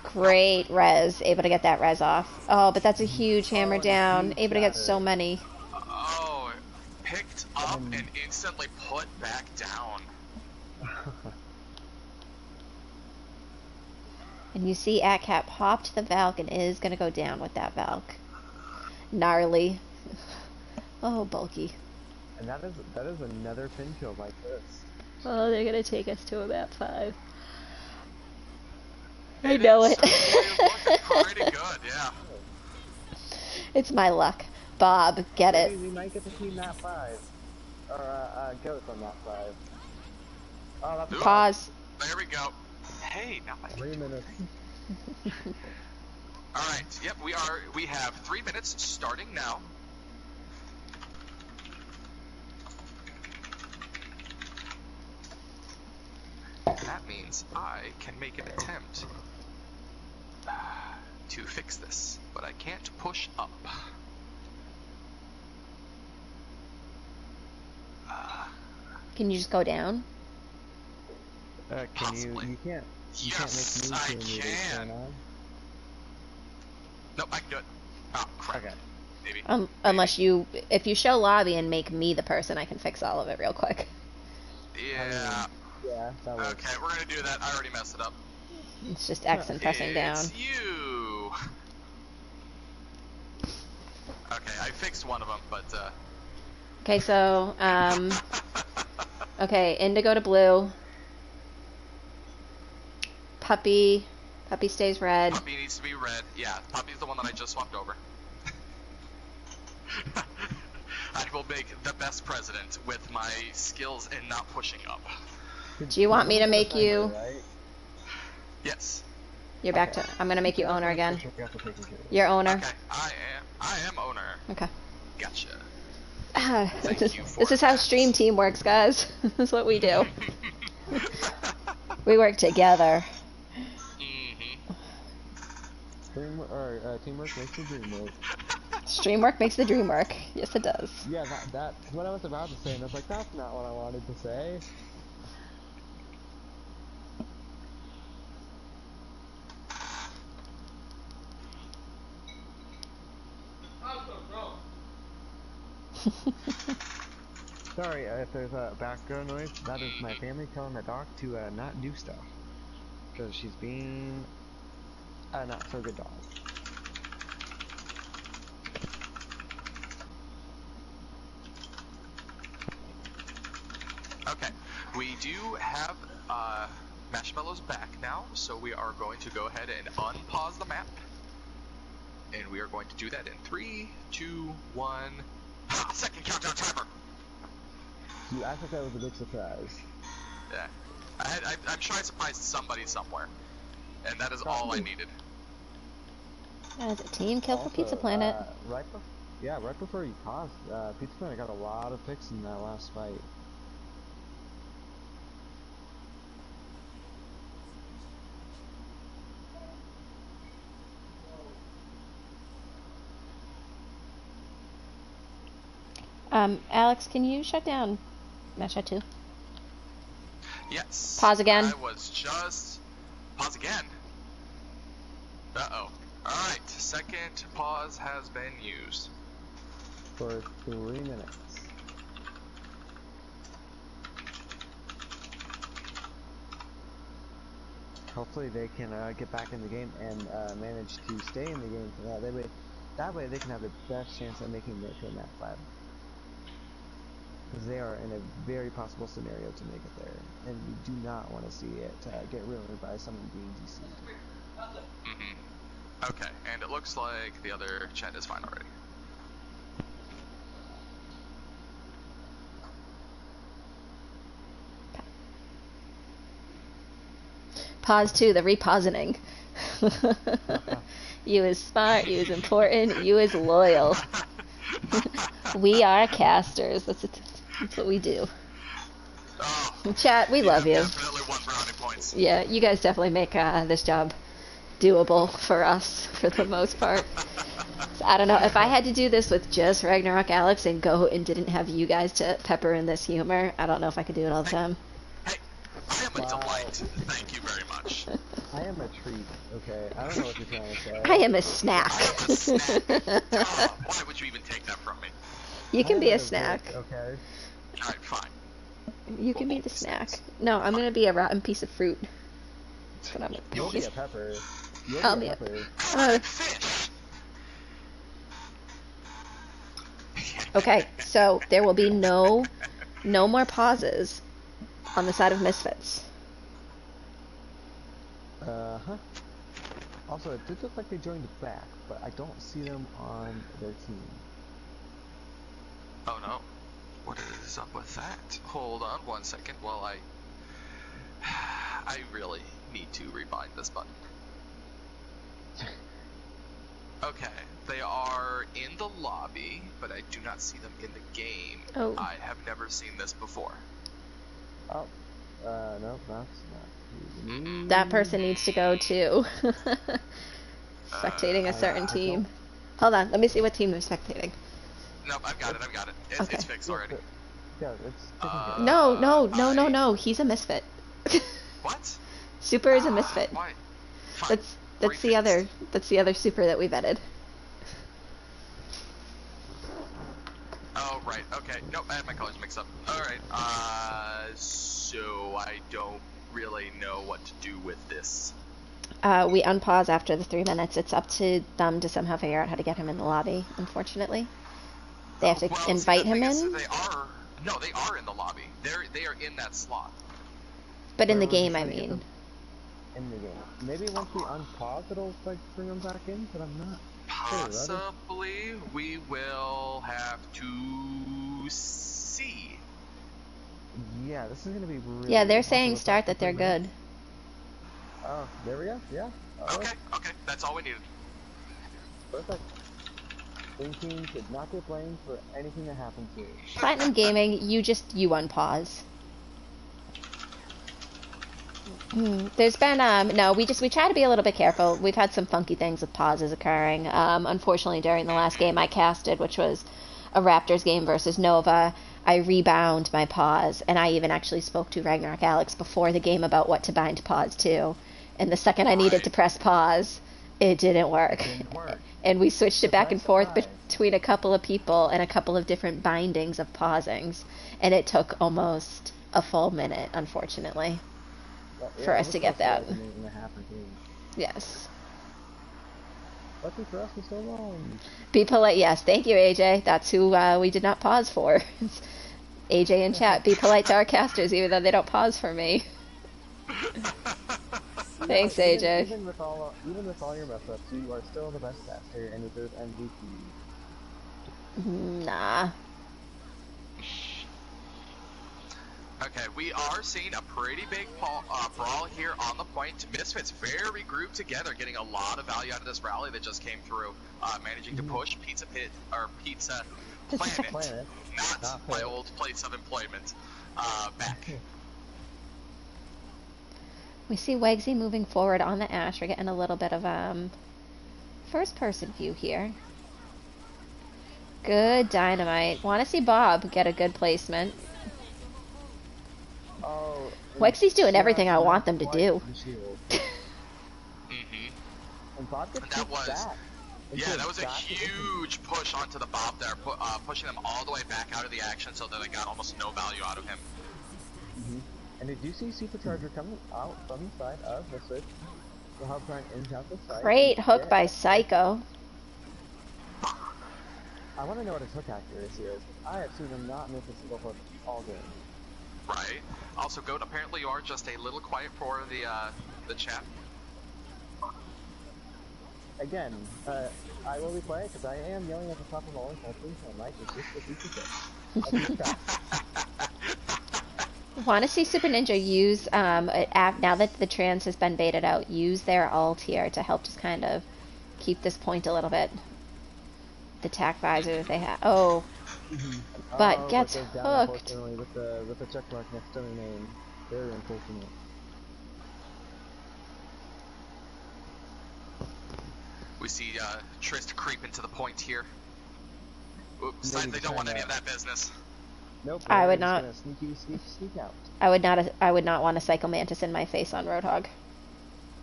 Great res. Able to get that res off. Oh, but that's a huge hammer down. Able to get so many. Oh, picked up and instantly put back down. And you see AtCap popped the Valk and is going to go down with that Valk. Gnarly. Oh, bulky. And that is another pin kill like this. Oh, they're going to take us to about 5. I know it. Pretty good, yeah. It's my luck. Bob, get it. Maybe we might get to see Map 5. Or, Ghost on Map 5. Oh, that's Pause. There we go. Hey, now 3 minutes. Alright, yep, we have 3 minutes starting now. That means I can make an attempt to fix this, but I can't push up. Can you just go down? Possibly. You can't. You Yes, I can't make me can. Nope, I can do it. Oh, crap. Okay. Maybe. Unless if you show lobby and make me the person, I can fix all of it real quick. Yeah. Yeah, that works. Okay, we're gonna do that. I already messed it up. It's just X and pressing down. It's you. Okay, I fixed one of them, but Okay, so okay, Indigo to blue. Puppy stays red. Puppy needs to be red. Yeah, Puppy's the one that I just swapped over. I will make the best president with my skills in not pushing up. Do you want me to make you? Yes. You're back to. I'm gonna make you owner again. You're owner. Okay, I am owner. Okay. Gotcha. This is how stream team works, guys. This is what we do. We work together. Teamwork makes the dream work. Stream work makes the dream work. Yes, it does. Yeah, that's what I was about to say, and I was like, that's not what I wanted to say. Sorry if there's a background noise. That is my family telling the dog to not do stuff, because she's being a not so good dog. We do have Marshmallow's back now, so we are going to go ahead and unpause the map. And we are going to do that in 3, 2, 1. Ha! Second countdown timer! I thought that was a big surprise. Yeah. I'm sure I surprised somebody somewhere. And that is all I needed. That is a team kill for Pizza Planet. Right before you paused, Pizza Planet got a lot of picks in that last fight. Alex, can you shut down Mesh 2? Yes. Pause again. I was just... Pause again? Uh-oh. Alright, second pause has been used. For 3 minutes. Hopefully they can get back in the game and manage to stay in the game for that. That way they can have the best chance at making it to map 5. Because they are in a very possible scenario to make it there, and you do not want to see it get ruined by someone being DC'd. Mm-hmm. Okay, and it looks like the other chat is fine already. Pause 2, the repositioning. You is smart, you is important, you is loyal. We are casters. That's what we do. Oh, Chat, we love you. Definitely won brownie points. Yeah, you guys definitely make this job doable for us, for the most part. So, I don't know, if I had to do this with just Ragnarok Alex and didn't have you guys to pepper in this humor, I don't know if I could do it all the time. Hey, I am a delight. Thank you very much. I am a treat, okay? I don't know what you're trying to say. I am a snack. I am a snack. Oh, why would you even take that from me? You can be a snack. Okay. Alright, fine. You can be the snack. No, I'm gonna be a rotten piece of fruit. That's what I'm gonna be. You'll be a pepper. I'll be a pepper. Fish. Okay, so there will be no more pauses on the side of Misfits. Uh-huh. Also, it did look like they joined back, but I don't see them on their team. Oh no. What is up with that? Hold on 1 second while I really need to rebind this button. Okay, they are in the lobby, but I do not see them in the game. Oh. I have never seen this before. Oh, no, that's not. That person needs to go too. Spectating a certain team. Hold on, let me see what team they're spectating. Nope, I've got it. It's fixed already. Yeah, it's taken care No, no, he's a misfit. What? Super is a misfit. Why? Fine. That's the other super that we vetted. Oh, right, okay. Nope, I had my colors mixed up. Alright, so I don't really know what to do with this. We unpause after the 3 minutes. It's up to them to somehow figure out how to get him in the lobby, unfortunately. They have to invite him in? They are in the lobby. They are in that slot. But in the game, I mean. In the game. Maybe once we unpause, it'll like bring them back in, but I'm not Possibly. sure. We will have to see. Yeah, this is gonna be really... Yeah, they're saying start that they're good. Oh, there we go. Yeah. Okay, that's all we needed. Perfect. Team should not get blamed for anything that happens here. Platinum Gaming, you unpause. There's been no, we try to be a little bit careful. We've had some funky things with pauses occurring. Unfortunately, during the last game I casted, which was a Raptors game versus Nova, I rebound my pause, and I even actually spoke to Ragnarok Alex before the game about what to bind pause to. And the second I needed to press pause, it didn't work. And we switched it back and forth between a couple of people and a couple of different bindings of pausings, and it took almost a full minute, unfortunately, for us to get that. Yes. Lucky for us, for so long. Be polite, yes. Thank you, AJ. That's who we did not pause for. AJ in chat, be polite to our casters, even though they don't pause for me. Thanks, AJ. Even with all your mess ups, you are still the best caster and deserve MVP. Nah. Okay, we are seeing a pretty big brawl here on the point. Misfits very grouped together, getting a lot of value out of this rally that just came through, managing to push Pizza Planet, not my old place of employment, back. We see WOWG moving forward on the Ash. We're getting a little bit of first-person view here. Good dynamite. Want to see Bob get a good placement. Oh, WOWG's doing everything I want them to do. And Bob gets that was, back. that was a huge push onto the Bob there, pushing them all the way back out of the action so that they got almost no value out of him. And did you see Supercharger coming out from the side of the switch to help try and inch out the side? Great hook by Psycho. I want to know what his hook accuracy is. I have seen him not miss a single hook all game. Right. Also, Goat, apparently you are just a little quiet for the chat. Again, I will be quiet because I am yelling at the top of the voice. I think my mic is just a piece of Want to see Super Ninja use, now that the trans has been baited out, use their ult here to help just kind of keep this point a little bit. The tack visor that they have. Oh. But gets hooked. With the check mark next to the name. Very unfortunate. We see Trist creep into the point here. Oops, they don't want any of that business. Nope. I would not. Sneak out. I would not want a Psycho Mantis in my face on Roadhog.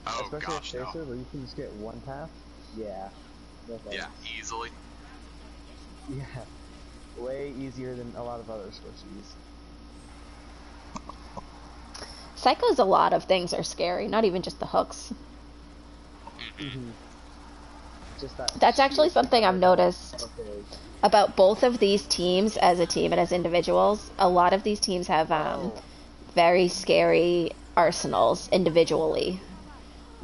Oh especially gosh, no. Where you can just get one path. Yeah. No yeah, easily. Yeah. Way easier than a lot of other squishies. Psycho's a lot of things are scary, not even just the hooks. Just that's actually something I've noticed about both of these teams as a team and as individuals. A lot of these teams have very scary arsenals individually,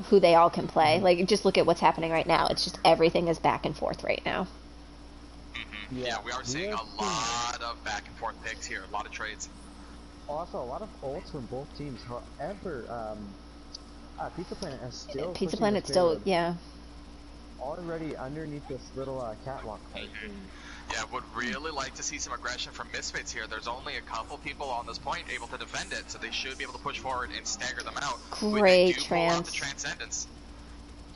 who they all can play. Like, just look at what's happening right now. It's just everything is back and forth right now. Yeah, we are seeing a lot of back and forth picks here, a lot of trades. Also, a lot of ults from both teams. However, Pizza Planet has still Pizza Planet's still, yeah. Already underneath this little catwalk fight. Yeah, would really like to see some aggression from Misfits here. There's only a couple people on this point able to defend it, so they should be able to push forward and stagger them out. Great Transcendence.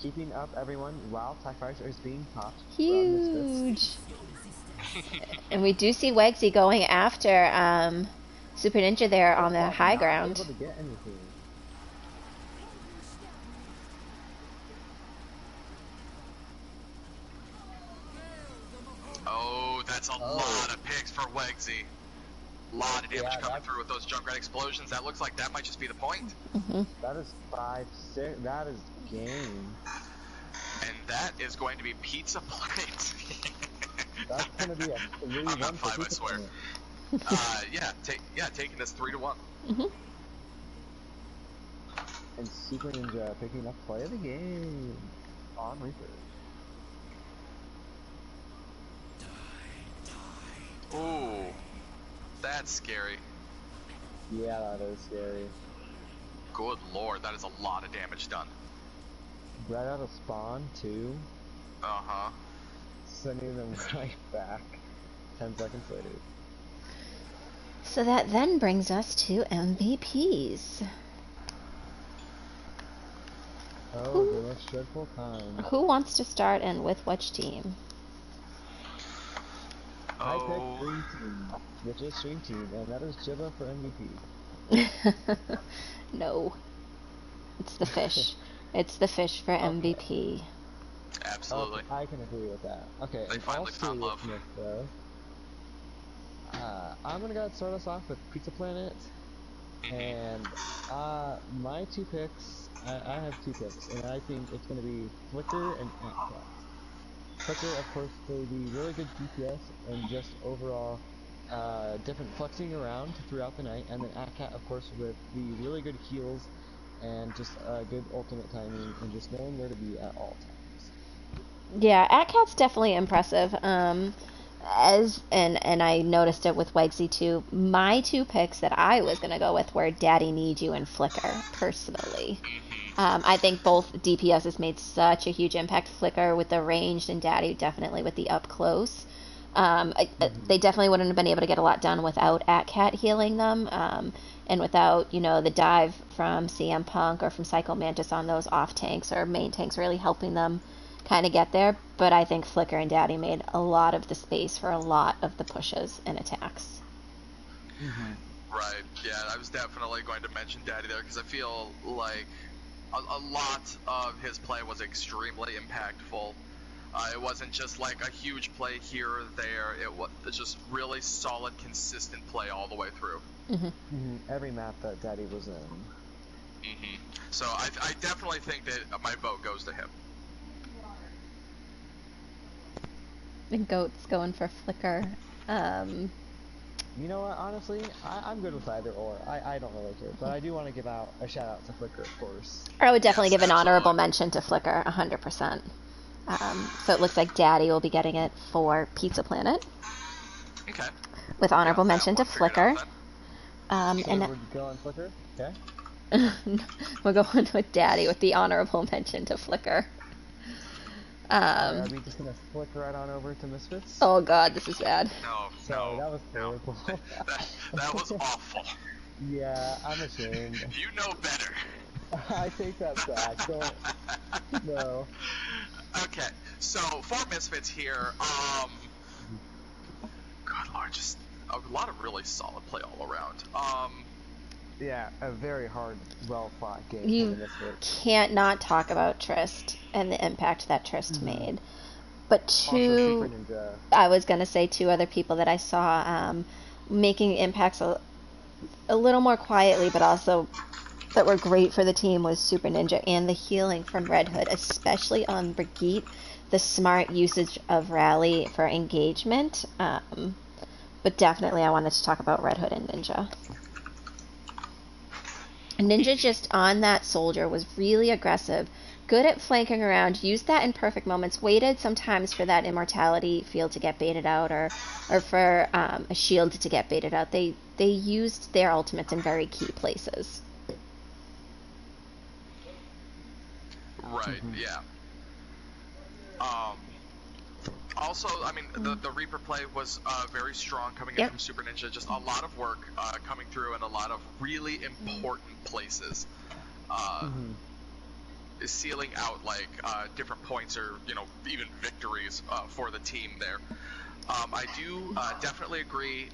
Keeping up everyone while Typhizer is being popped. Huge. And we do see WOWG going after Super Ninja there on the high ground. Able to get anything. Oh, that's a lot of picks for WOWG. A lot of damage coming through with those Junkrat explosions. That looks like that might just be the point. That is 5-6. That is game. And that is going to be Pizza Planet. That's gonna be a 3-1 I'm not 5, I swear. Taking this 3-1. And Super Ninja picking up play of the game on Reaper. Ooh, that's scary. Yeah, that is scary. Good lord, that is a lot of damage done. Right out of spawn, too. Sending them right back 10 seconds later. So that then brings us to MVPs. Oh, the most dreadful time. Who wants to start and with which team? I picked Dream Team, which is Stream Team, and that is Jibba for MVP. No. It's the fish. It's the fish for MVP. Absolutely. Okay, I can agree with that. Okay, they finally found love. Though, I'm gonna start us off with Pizza Planet, and my two picks. I have two picks, and I think it's gonna be Flicker and Antcraft. Flicker, of course, for the really good DPS and just overall different flexing around throughout the night, and then AtCat, of course, with the really good heals and just good ultimate timing and just knowing where to be at all times. Yeah, AtCat's definitely impressive. And I noticed it with Wegsy too. My two picks that I was gonna go with were Daddy Need You and Flicker, personally. I think both DPSs made such a huge impact. Flicker with the ranged and Daddy definitely with the up close. They definitely wouldn't have been able to get a lot done without AtCat healing them, and without, the dive from CM Punk or from Psycho Mantis on those off tanks or main tanks really helping them kind of get there. But I think Flicker and Daddy made a lot of the space for a lot of the pushes and attacks. Right, yeah, I was definitely going to mention Daddy there because I feel like a lot of his play was extremely impactful. It wasn't just like a huge play here or there. It was just really solid, consistent play all the way through. Every map that Daddy was in. So I definitely think that my vote goes to him. And Goat's going for Flicker. You know what, honestly, I'm good with either or. I don't really care, but I do want to give out a shout out to Flicker, of course. I would definitely give an honorable mention to Flicker, 100%. So it looks like Daddy will be getting it for Pizza Planet. Okay. With honorable mention to Flicker. So and we're going Flicker? Okay. we're going with Daddy with the honorable mention to Flicker. Are we just gonna flick right on over to Misfits? Oh god, this is bad. Sorry, that was terrible. That was awful. Yeah, I'm ashamed. You know better. I take that back. Don't. No. Okay, so for Misfits here, good lord, just a lot of really solid play all around. Yeah, a very hard, well-fought game You for the Misfits. can't not talk about Trist and the impact that Trist made. But Also, Super Ninja. I was going to say two other people that I saw making impacts a little more quietly, but also that were great for the team was Super Ninja and the healing from Red Hood, especially on Brigitte, the smart usage of Rally for engagement. But definitely I wanted to talk about Red Hood and Ninja. Ninja just on that soldier was really aggressive, good at flanking around, used that in perfect moments, waited sometimes for that immortality field to get baited out or for a shield to get baited out. They used their ultimates in very key places. Right, yeah. Also, I mean, the Reaper play was very strong coming in from Super Ninja. Just a lot of work coming through in a lot of really important places. Sealing out, like, different points or, even victories for the team there. I do definitely agree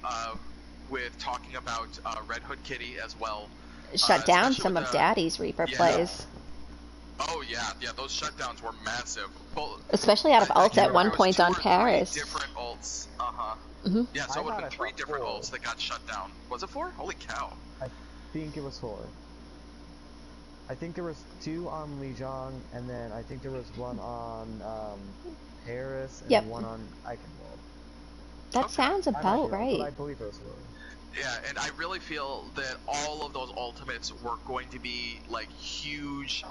with talking about Red Hood Kitty as well. Shut down some of Daddy's Reaper plays. Oh yeah, those shutdowns were massive. Well, especially out of ults at one point on Paris. Different ults. Yeah, so it would have been 3 different ults that got shut down. Was it 4? Holy cow. I think it was 4. I think there was 2 on Lijiang, and then I think there was 1 on Paris, and 1 on Eichenwald. That sounds about right. But I believe it was 4. Yeah, and I really feel that all of those ultimates were going to be like huge,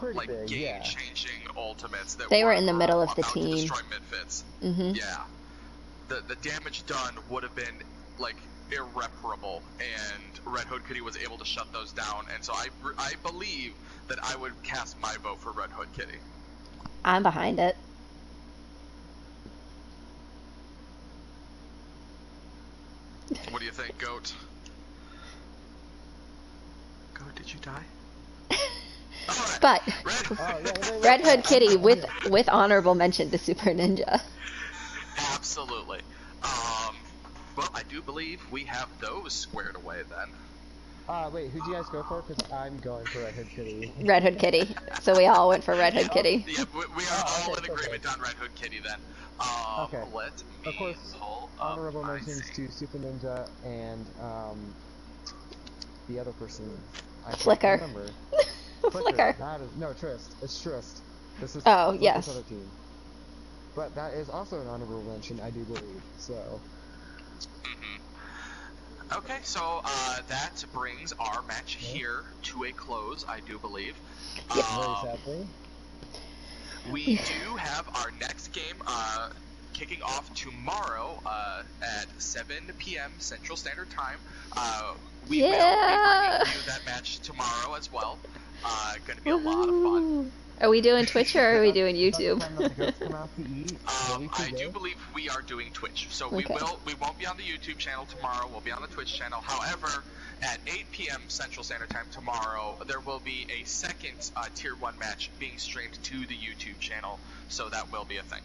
game-changing ultimates. That they were in the middle of the team. To destroy Misfits. Yeah, the damage done would have been like irreparable, and Red Hood Kitty was able to shut those down. And so I believe that I would cast my vote for Red Hood Kitty. I'm behind it. What do you think, Goat? Goat, did you die? But Red Hood Kitty with honorable mention to Super Ninja. Absolutely. Well, I do believe we have those squared away then. Wait, who'd you guys go for? Because I'm going for Red Hood Kitty. Red Hood Kitty. So we all went for Red Hood Kitty. Yeah, we are all in agreement on Red Hood Kitty then. Okay. Let me of course, honorable mentions to Super Ninja and the other person. Flicker. Flicker. No, Trist. It's Trist. This is yes. This other team. But that is also an honorable mention, I do believe. So. Okay, so that brings our match here to a close, I do believe. Yep. Very sadly. We do have our next game kicking off tomorrow at 7 p.m. Central Standard Time. We will be bringing you that match tomorrow as well. Going to be a lot of fun. Are we doing Twitch or are we doing YouTube? I do believe we are doing Twitch, so we won't be on the YouTube channel tomorrow. We'll be on the Twitch channel. However, at 8 p.m. Central Standard Time tomorrow, there will be a second Tier 1 match being streamed to the YouTube channel, so that will be a thing.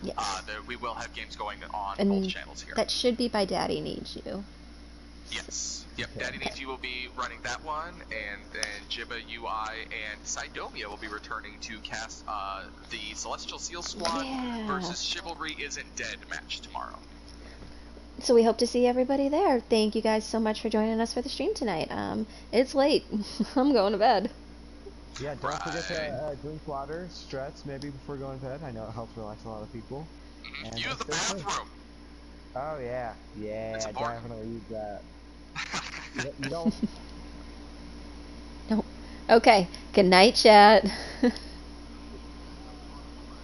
Yes. We will have games going on And both channels here. That should be by Daddy Needs You. Yes. Yep. Daddy Needs You will be running that one, and then Jibba, UI, and Sidomia will be returning to cast the Celestial Seal Squad versus Chivalry Isn't Dead match tomorrow. So we hope to see everybody there. Thank you guys so much for joining us for the stream tonight. It's late. I'm going to bed. Yeah, don't forget to drink water, stretch maybe before going to bed. I know it helps relax a lot of people. And use the bathroom. Oh yeah, definitely use that. you don't. Nope. Okay. Good night, chat.